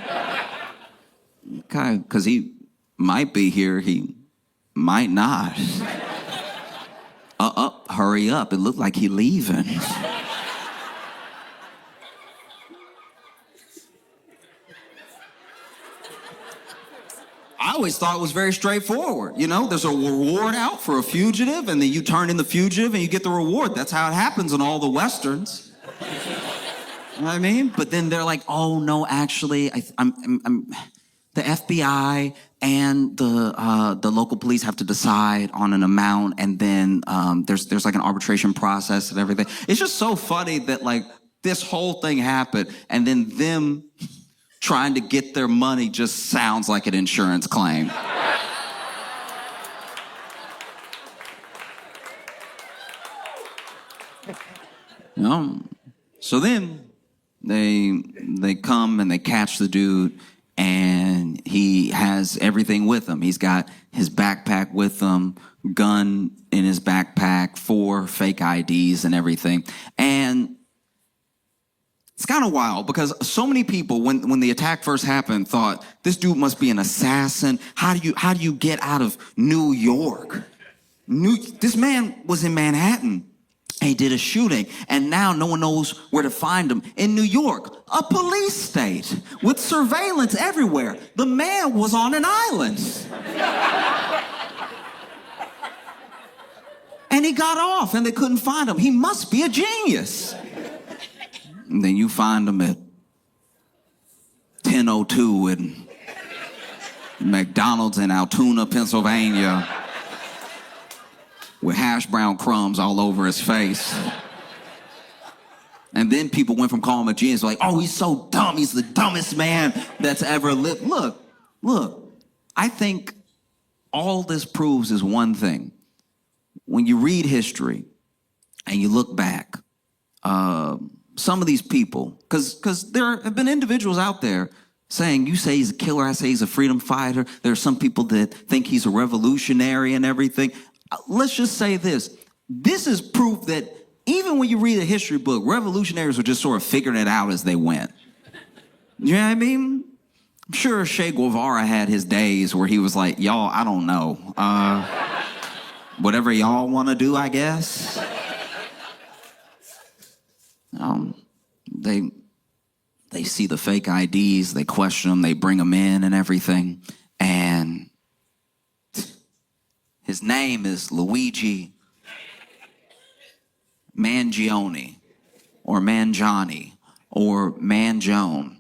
Speaker 2: Okay, because he might be here, he might not. Hurry up, it looked like he leaving. I always thought it was very straightforward. You know, there's a reward out for a fugitive, and then you turn in the fugitive and you get the reward. That's how it happens in all the Westerns. You know what I mean? But then they're like, oh, no, actually, I'm the FBI and the local police have to decide on an amount, and then there's like an arbitration process and everything. It's just so funny that like this whole thing happened, and then them trying to get their money just sounds like an insurance claim. You know? So then they come and they catch the dude, and he has everything with him. He's got his backpack with him, gun in his backpack, 4 fake IDs and everything. And it's kind of wild because so many people, when the attack first happened, thought this dude must be an assassin. How do you get out of New York? This man was in Manhattan. He did a shooting, and now no one knows where to find him. In New York, a police state with surveillance everywhere. The man was on an island. And he got off, and they couldn't find him. He must be a genius. And then you find him at 10:02 in McDonald's in Altoona, Pennsylvania, with hash brown crumbs all over his face. And then people went from calling him a genius, like, oh, he's so dumb. He's the dumbest man that's ever lived. Look, I think all this proves is one thing. When you read history and you look back, some of these people, because there have been individuals out there saying, you say he's a killer, I say he's a freedom fighter. There are some people that think he's a revolutionary and everything. Let's just say this. This is proof that even when you read a history book, revolutionaries were just sort of figuring it out as they went. You know what I mean? I'm sure Che Guevara had his days where he was like, y'all, I don't know. Whatever y'all want to do, I guess. They see the fake IDs, they question them, they bring them in and everything. And his name is Luigi Mangione, or Mangiani, or Mangione.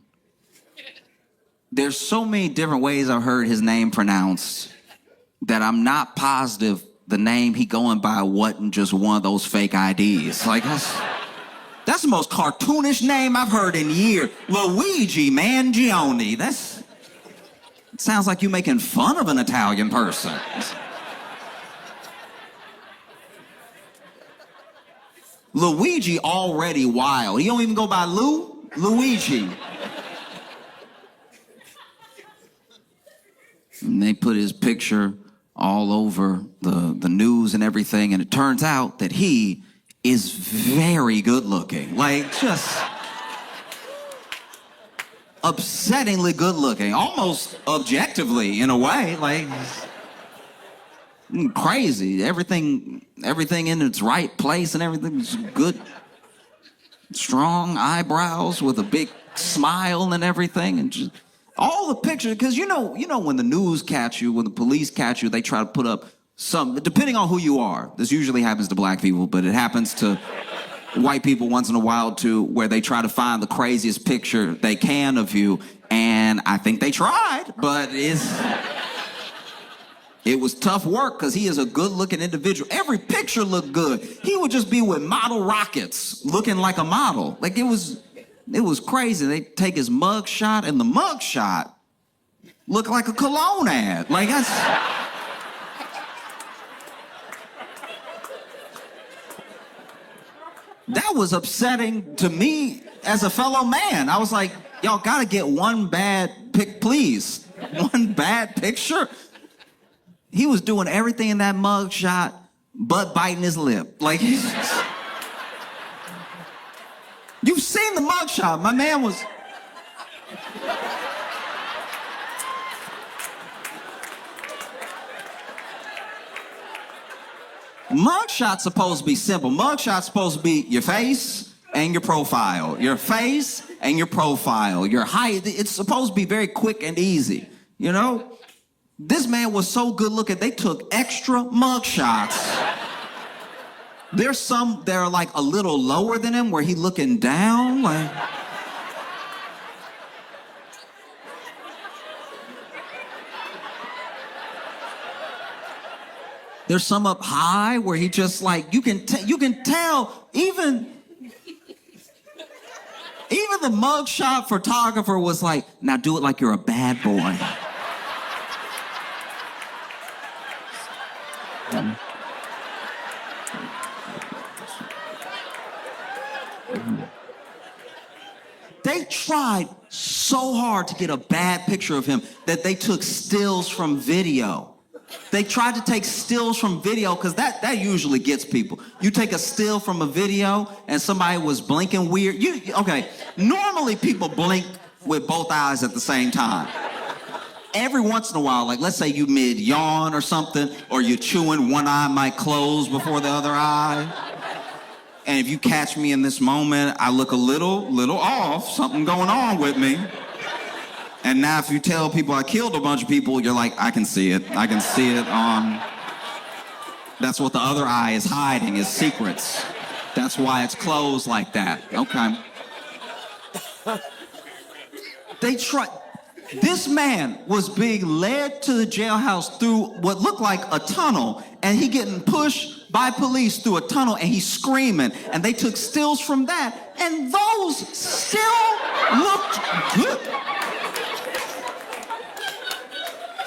Speaker 2: There's so many different ways I've heard his name pronounced that I'm not positive the name he going by wasn't just one of those fake IDs. Like, that's the most cartoonish name I've heard in years. Luigi Mangione. It sounds like you making fun of an Italian person. Luigi already wild. He don't even go by Lou, Luigi. And they put his picture all over the news and everything, and it turns out that he is very good looking. Like, just upsettingly good looking, almost objectively in a way. Like, crazy. Everything in its right place and everything's good. Strong eyebrows with a big smile and everything, and just all the pictures. Because you know when the news catch you, when the police catch you, they try to put up some, depending on who you are. This usually happens to black people, but it happens to white people once in a while too, where they try to find the craziest picture they can of you. And I think they tried, but it was tough work because he is a good-looking individual. Every picture looked good. He would just be with model rockets, looking like a model. Like, it was crazy. They take his mug shot, and the mug shot looked like a cologne ad. Like, that was upsetting to me as a fellow man. I was like, y'all gotta get one bad pic, please. One bad picture. He was doing everything in that mug shot but biting his lip. Like, you've seen the mug shot. My man was... Mugshot's supposed to be simple. Mugshot's supposed to be your face and your profile. Your face and your profile. Your height. It's supposed to be very quick and easy, you know? This man was so good looking, they took extra mugshots. There's some that are like a little lower than him where he looking down, like... There's some up high where he just like, you can tell, even the mugshot photographer was like, now do it like you're a bad boy. They tried so hard to get a bad picture of him that they took stills from video. They tried to take stills from video because that usually gets people. You take a still from a video and somebody was blinking weird. Okay, normally people blink with both eyes at the same time. Every once in a while, like let's say you mid-yawn or something, or you're chewing, one eye might close before the other eye. And if you catch me in this moment, I look a little off, something going on with me. And now if you tell people I killed a bunch of people, you're like, I can see it. I can see it on... That's what the other eye is hiding, is secrets. That's why it's closed like that. Okay. They tried... This man was being led to the jailhouse through what looked like a tunnel, and he getting pushed by police through a tunnel, and he's screaming. And they took stills from that, and those still looked good.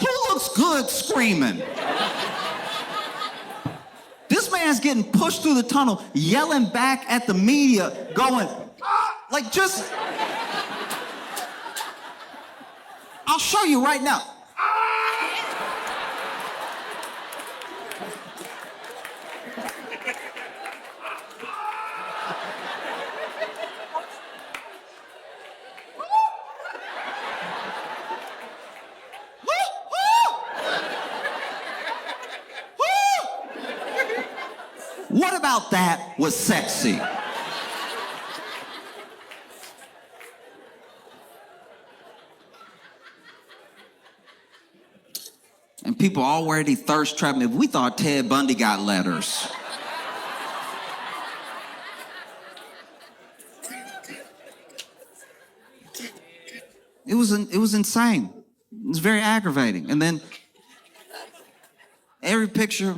Speaker 2: Who looks good screaming? This man's getting pushed through the tunnel, yelling back at the media, going, ah, like just... I'll show you right now. What about that was sexy? And people already thirst trapping. If we thought Ted Bundy got letters. It was insane. It was very aggravating. And then every picture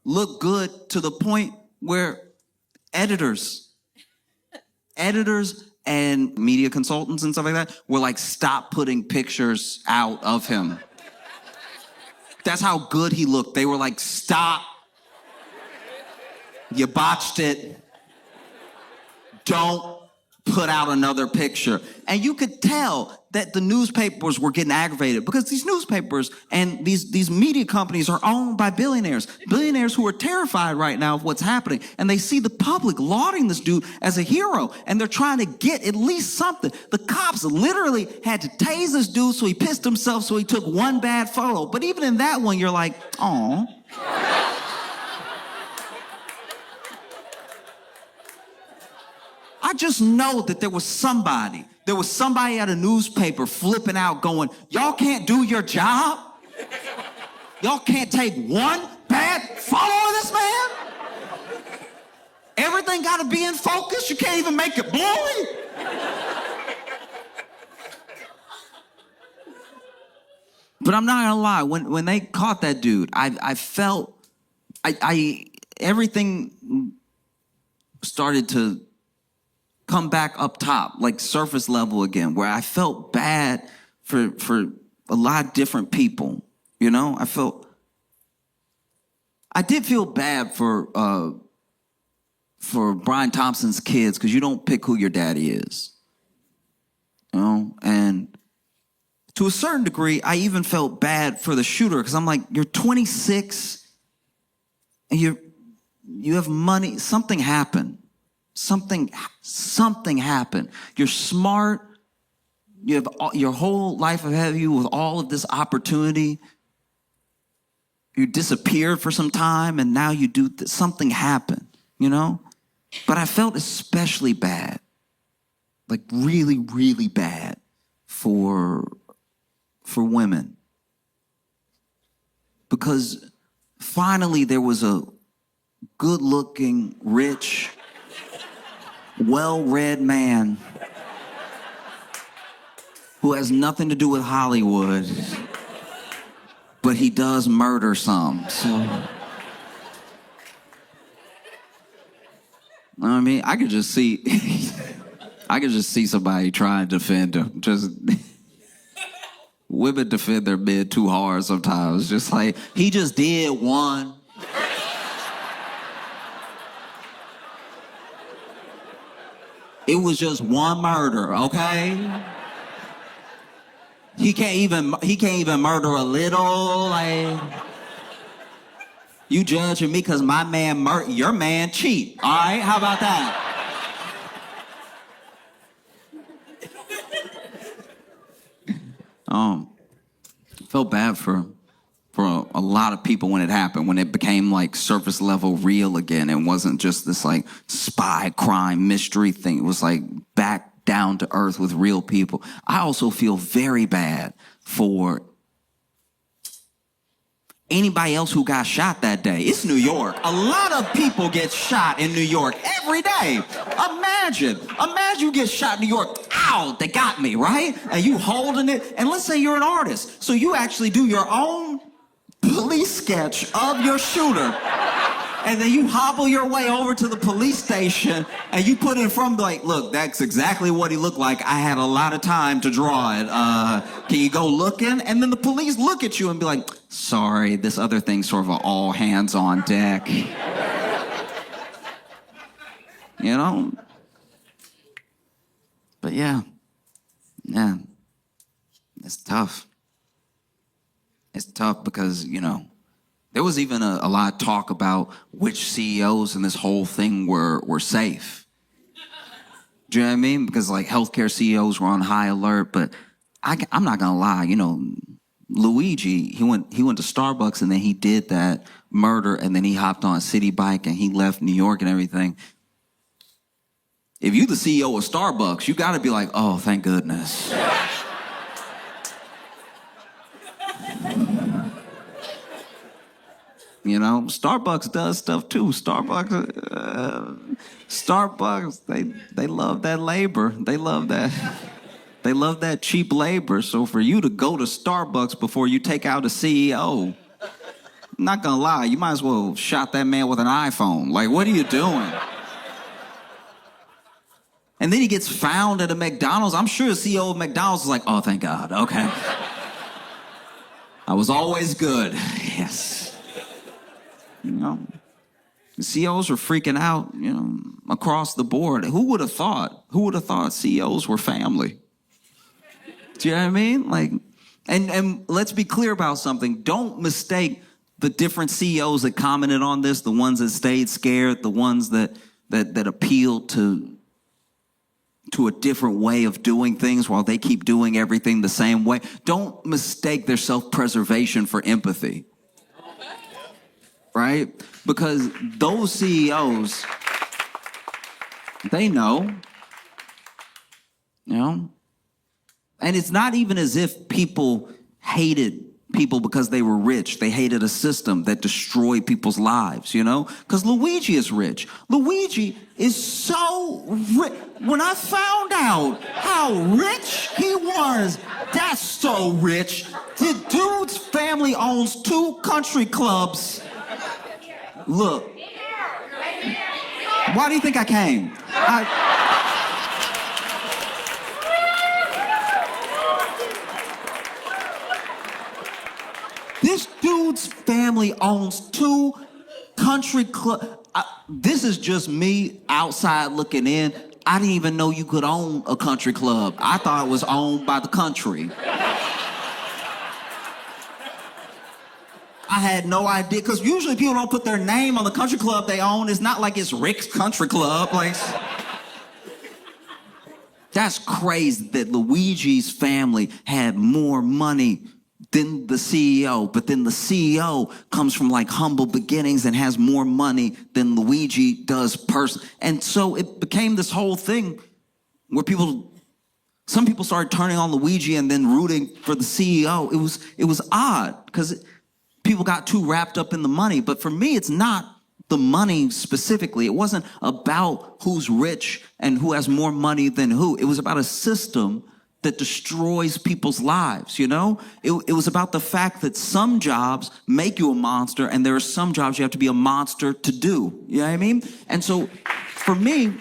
Speaker 2: looked good to the point where editors and media consultants and stuff like that were like, stop putting pictures out of him. That's how good he looked. They were like, stop. You botched it. don't put out another picture. And you could tell that the newspapers were getting aggravated because these newspapers and these media companies are owned by billionaires who are terrified right now of what's happening. And they see the public lauding this dude as a hero, and they're trying to get at least something. The cops literally had to tase this dude, so he pissed himself, so he took one bad photo. But even in that one, you're like, oh. I just know that there was somebody at a newspaper flipping out going, y'all can't do your job? Y'all can't take one bad photo of this man? Everything got to be in focus? You can't even make it blurry? But I'm not gonna lie, when they caught that dude, I felt, everything started to come back up top, like surface level again, where I felt bad for a lot of different people, you know? I did feel bad for Brian Thompson's kids, because you don't pick who your daddy is, you know? And to a certain degree, I even felt bad for the shooter, because I'm like, you're 26, and you have money, something happened. Something happened. You're smart. You have your whole life ahead of you with all of this opportunity. You disappeared for some time, and now you do something happened, you know? But I felt especially bad, like really, really bad for women. Because finally there was a good-looking, rich, well-read man who has nothing to do with Hollywood, but he does murder some. So, you know what I mean? I could just see somebody trying to defend him. Just women defend their men too hard sometimes. Just like, he just did one. It was just one murder, okay? He can't even murder a little, like. You judging me because my man your man cheat, all right? How about that? Felt bad for a lot of people when it happened, when it became like surface level real again. It wasn't just this like spy crime mystery thing. It was like back down to earth with real people. I also feel very bad for anybody else who got shot that day. It's New York. A lot of people get shot in New York every day. Imagine you get shot in New York. Ow, they got me, right? And you holding it. And let's say you're an artist. So you actually do your own police sketch of your shooter, and then you hobble your way over to the police station and you put it in front, like, look, that's exactly what he looked like. I had a lot of time to draw it. Can you go looking? And then the police look at you and be like, sorry, this other thing's sort of an all hands on deck. You know? But yeah, it's tough. It's tough because, you know, there was even a lot of talk about which CEOs in this whole thing were safe. Do you know what I mean? Because like healthcare CEOs were on high alert, but I'm not gonna lie, you know, Luigi, he went to Starbucks and then he did that murder and then he hopped on a city bike and he left New York and everything. If you the CEO of Starbucks, you gotta be like, oh, thank goodness. You know, Starbucks does stuff too. Starbucks, they love that labor. They love that cheap labor. So for you to go to Starbucks before you take out a CEO, I'm not gonna lie, you might as well shot that man with an iPhone. Like, what are you doing? And then he gets found at a McDonald's. I'm sure the CEO of McDonald's is like, oh, thank God, okay. I was always good, yes. You know, the CEOs were freaking out, you know. across the board. Who would have thought? Who would have thought CEOs were family? Do you know what I mean? Like, and let's be clear about something. Don't mistake the different CEOs that commented on this, the ones that stayed scared, the ones that appealed to a different way of doing things while they keep doing everything the same way. Don't mistake their self-preservation for empathy. Right? Because those CEOs, they know, you know? And it's not even as if people hated people because they were rich. They hated a system that destroyed people's lives, you know? Because Luigi is rich. Luigi is so rich. When I found out how rich he was, that's so rich. The dude's family owns 2 country clubs. Look. Why do you think I came? This dude's family owns 2 country clubs. This is just me outside looking in. I didn't even know you could own a country club. I thought it was owned by the country. I had no idea, because usually people don't put their name on the country club they own. It's not like it's Rick's Country Club. Like, that's crazy that Luigi's family had more money than the CEO, but then the CEO comes from like humble beginnings and has more money than Luigi does personally. And so it became this whole thing where some people started turning on Luigi and then rooting for the CEO. It was odd because people got too wrapped up in the money. But for me, it's not the money specifically. It wasn't about who's rich and who has more money than who. It was about a system that destroys people's lives, you know? It was about the fact that some jobs make you a monster and there are some jobs you have to be a monster to do. You know what I mean? And so for me,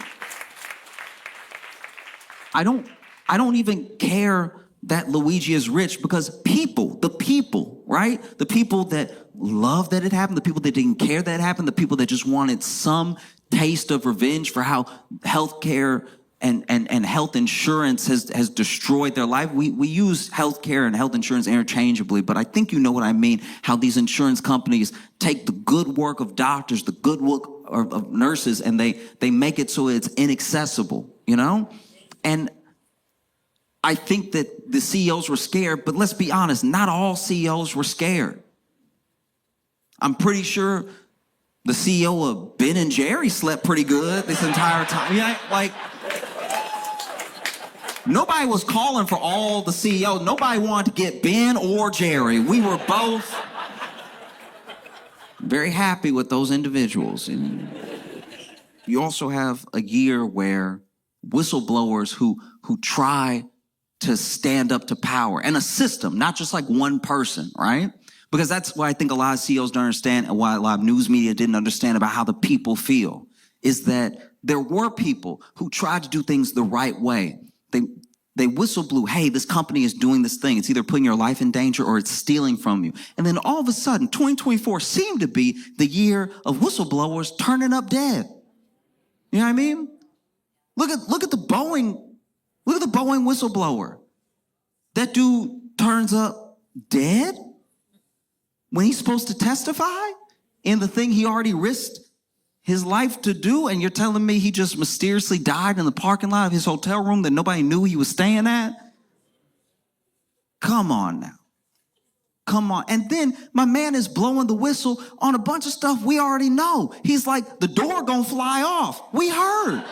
Speaker 2: I don't even care that Luigi is rich, because the people, right? The people that love that it happened, the people that didn't care that it happened, the people that just wanted some taste of revenge for how healthcare and health insurance has destroyed their life. We use healthcare and health insurance interchangeably, but I think you know what I mean, how these insurance companies take the good work of doctors, the good work of nurses, and they make it so it's inaccessible, you know? And I think that the CEOs were scared, but let's be honest, not all CEOs were scared. I'm pretty sure the CEO of Ben and Jerry slept pretty good this entire time. Yeah, like, nobody was calling for all the CEOs. Nobody wanted to get Ben or Jerry. We were both very happy with those individuals. And you also have a year where whistleblowers who try to stand up to power, and a system, not just like one person, right? Because that's why I think a lot of CEOs don't understand, and why a lot of news media didn't understand about how the people feel, is that there were people who tried to do things the right way. They whistle blew, hey, this company is doing this thing. It's either putting your life in danger or it's stealing from you. And then all of a sudden, 2024 seemed to be the year of whistleblowers turning up dead. You know what I mean? Look at the Boeing whistleblower. That dude turns up dead when he's supposed to testify in the thing he already risked his life to do, and you're telling me he just mysteriously died in the parking lot of his hotel room that nobody knew he was staying at? Come on now. Come on. And then my man is blowing the whistle on a bunch of stuff we already know. He's like, the door gonna fly off. We heard.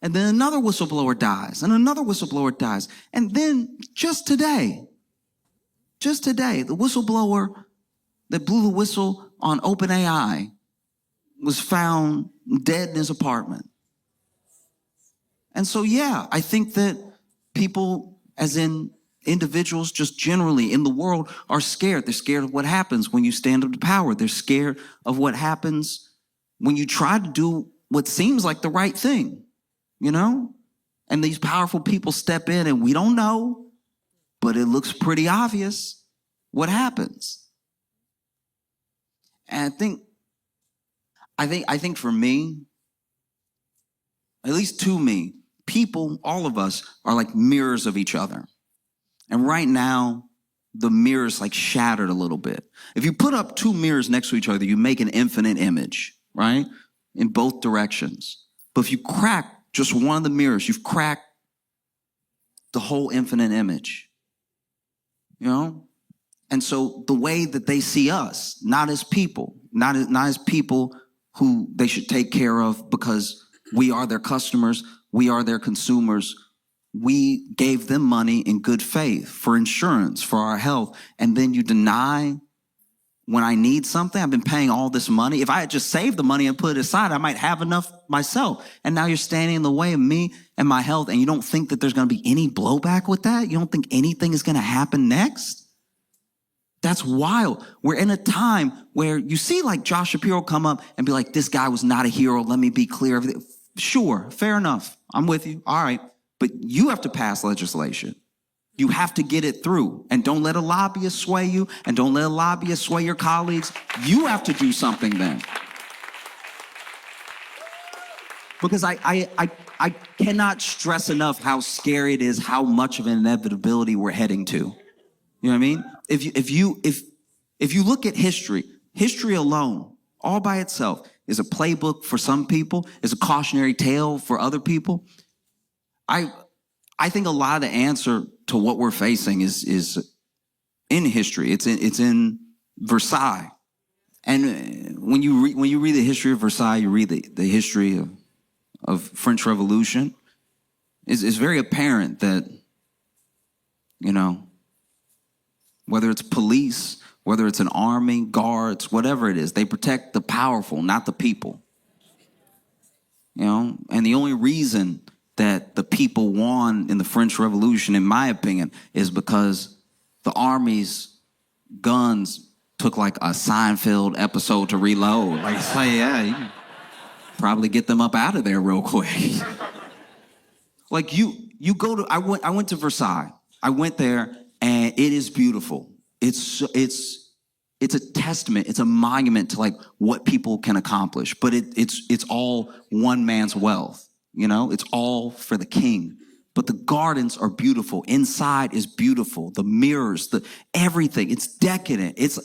Speaker 2: And then another whistleblower dies, and another whistleblower dies. And then just today, the whistleblower that blew the whistle on OpenAI was found dead in his apartment. And so, yeah, I think that people, as in individuals just generally in the world, are scared. They're scared of what happens when you stand up to power. They're scared of what happens when you try to do what seems like the right thing, you know? And these powerful people step in, and we don't know, but it looks pretty obvious what happens. And I think for me, at least to me, people, all of us, are like mirrors of each other. And right now, the mirror's like shattered a little bit. If you put up two mirrors next to each other, you make an infinite image, right? In both directions. But if you crack just one of the mirrors, you've cracked the whole infinite image, you know? And so the way that they see us, not as people, not as people who they should take care of because we are their customers, we are their consumers. We gave them money in good faith for insurance, for our health, and then you deny when I need something. I've been paying all this money. If I had just saved the money and put it aside, I might have enough myself. And now you're standing in the way of me and my health, and you don't think that there's going to be any blowback with that? You don't think anything is going to happen next? That's wild. We're in a time where you see like Josh Shapiro come up and be like, this guy was not a hero. Let me be clear. Sure, fair enough. I'm with you. All right. But you have to pass legislation. You have to get it through. And don't let a lobbyist sway you. And don't let a lobbyist sway your colleagues. You have to do something then. Because I cannot stress enough how scary it is, how much of an inevitability we're heading to. You know what I mean? If you look at history alone, all by itself, is a playbook for some people, is a cautionary tale for other people. I think a lot of the answer to what we're facing is in history. It's in Versailles. And when you read the history of Versailles, you read the history of French Revolution, it's very apparent that, you know, whether it's police, whether it's an army, guards, whatever it is, they protect the powerful, not the people. You know, and the only reason that the people won in the French Revolution, in my opinion, is because the army's guns took like a Seinfeld episode to reload. Like, say, yeah, you can probably get them up out of there real quick. Like you go to, I went to Versailles. I went there and it is beautiful. It's a testament. It's a monument to like what people can accomplish, but it's all one man's wealth. You know, it's all for the king. But the gardens are beautiful. Inside is beautiful. The mirrors, everything. It's decadent. It's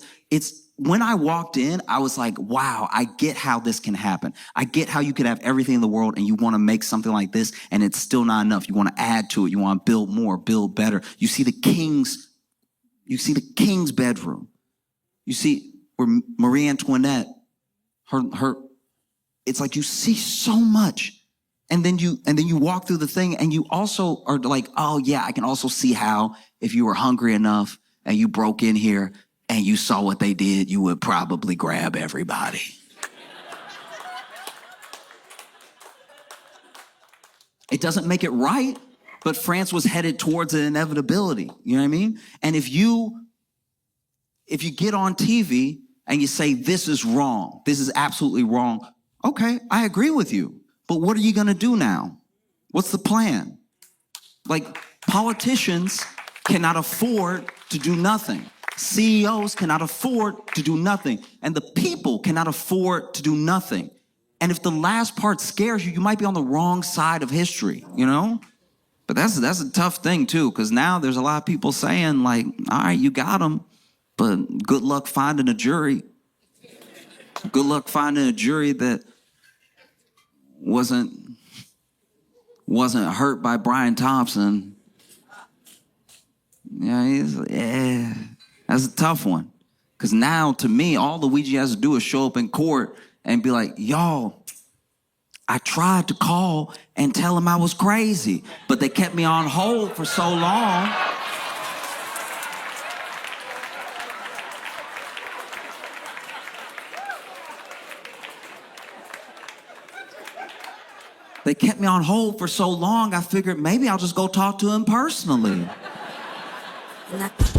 Speaker 2: when I walked in, I was like, wow, I get how this can happen. I get how you could have everything in the world and you want to make something like this and it's still not enough. You want to add to it. You want to build more, build better. You see the king's bedroom. You see where Marie Antoinette, her, it's like you see so much. And then you walk through the thing and you also are like, oh yeah, I can also see how if you were hungry enough and you broke in here and you saw what they did, you would probably grab everybody. It doesn't make it right, but France was headed towards an inevitability. You know what I mean? And if you get on TV and you say, this is wrong, this is absolutely wrong, okay, I agree with you. But what are you going to do now? What's the plan? Like, politicians cannot afford to do nothing. CEOs cannot afford to do nothing. And the people cannot afford to do nothing. And if the last part scares you, you might be on the wrong side of history, you know? But that's a tough thing, too, because now there's a lot of people saying, like, all right, you got them, but good luck finding a jury. Good luck finding a jury that wasn't hurt by Brian Thompson. Yeah, that's a tough one. Because now, to me, all Luigi has to do is show up in court and be like, y'all, I tried to call and tell him I was crazy, but they kept me on hold for so long. They kept me on hold for so long, I figured maybe I'll just go talk to him personally.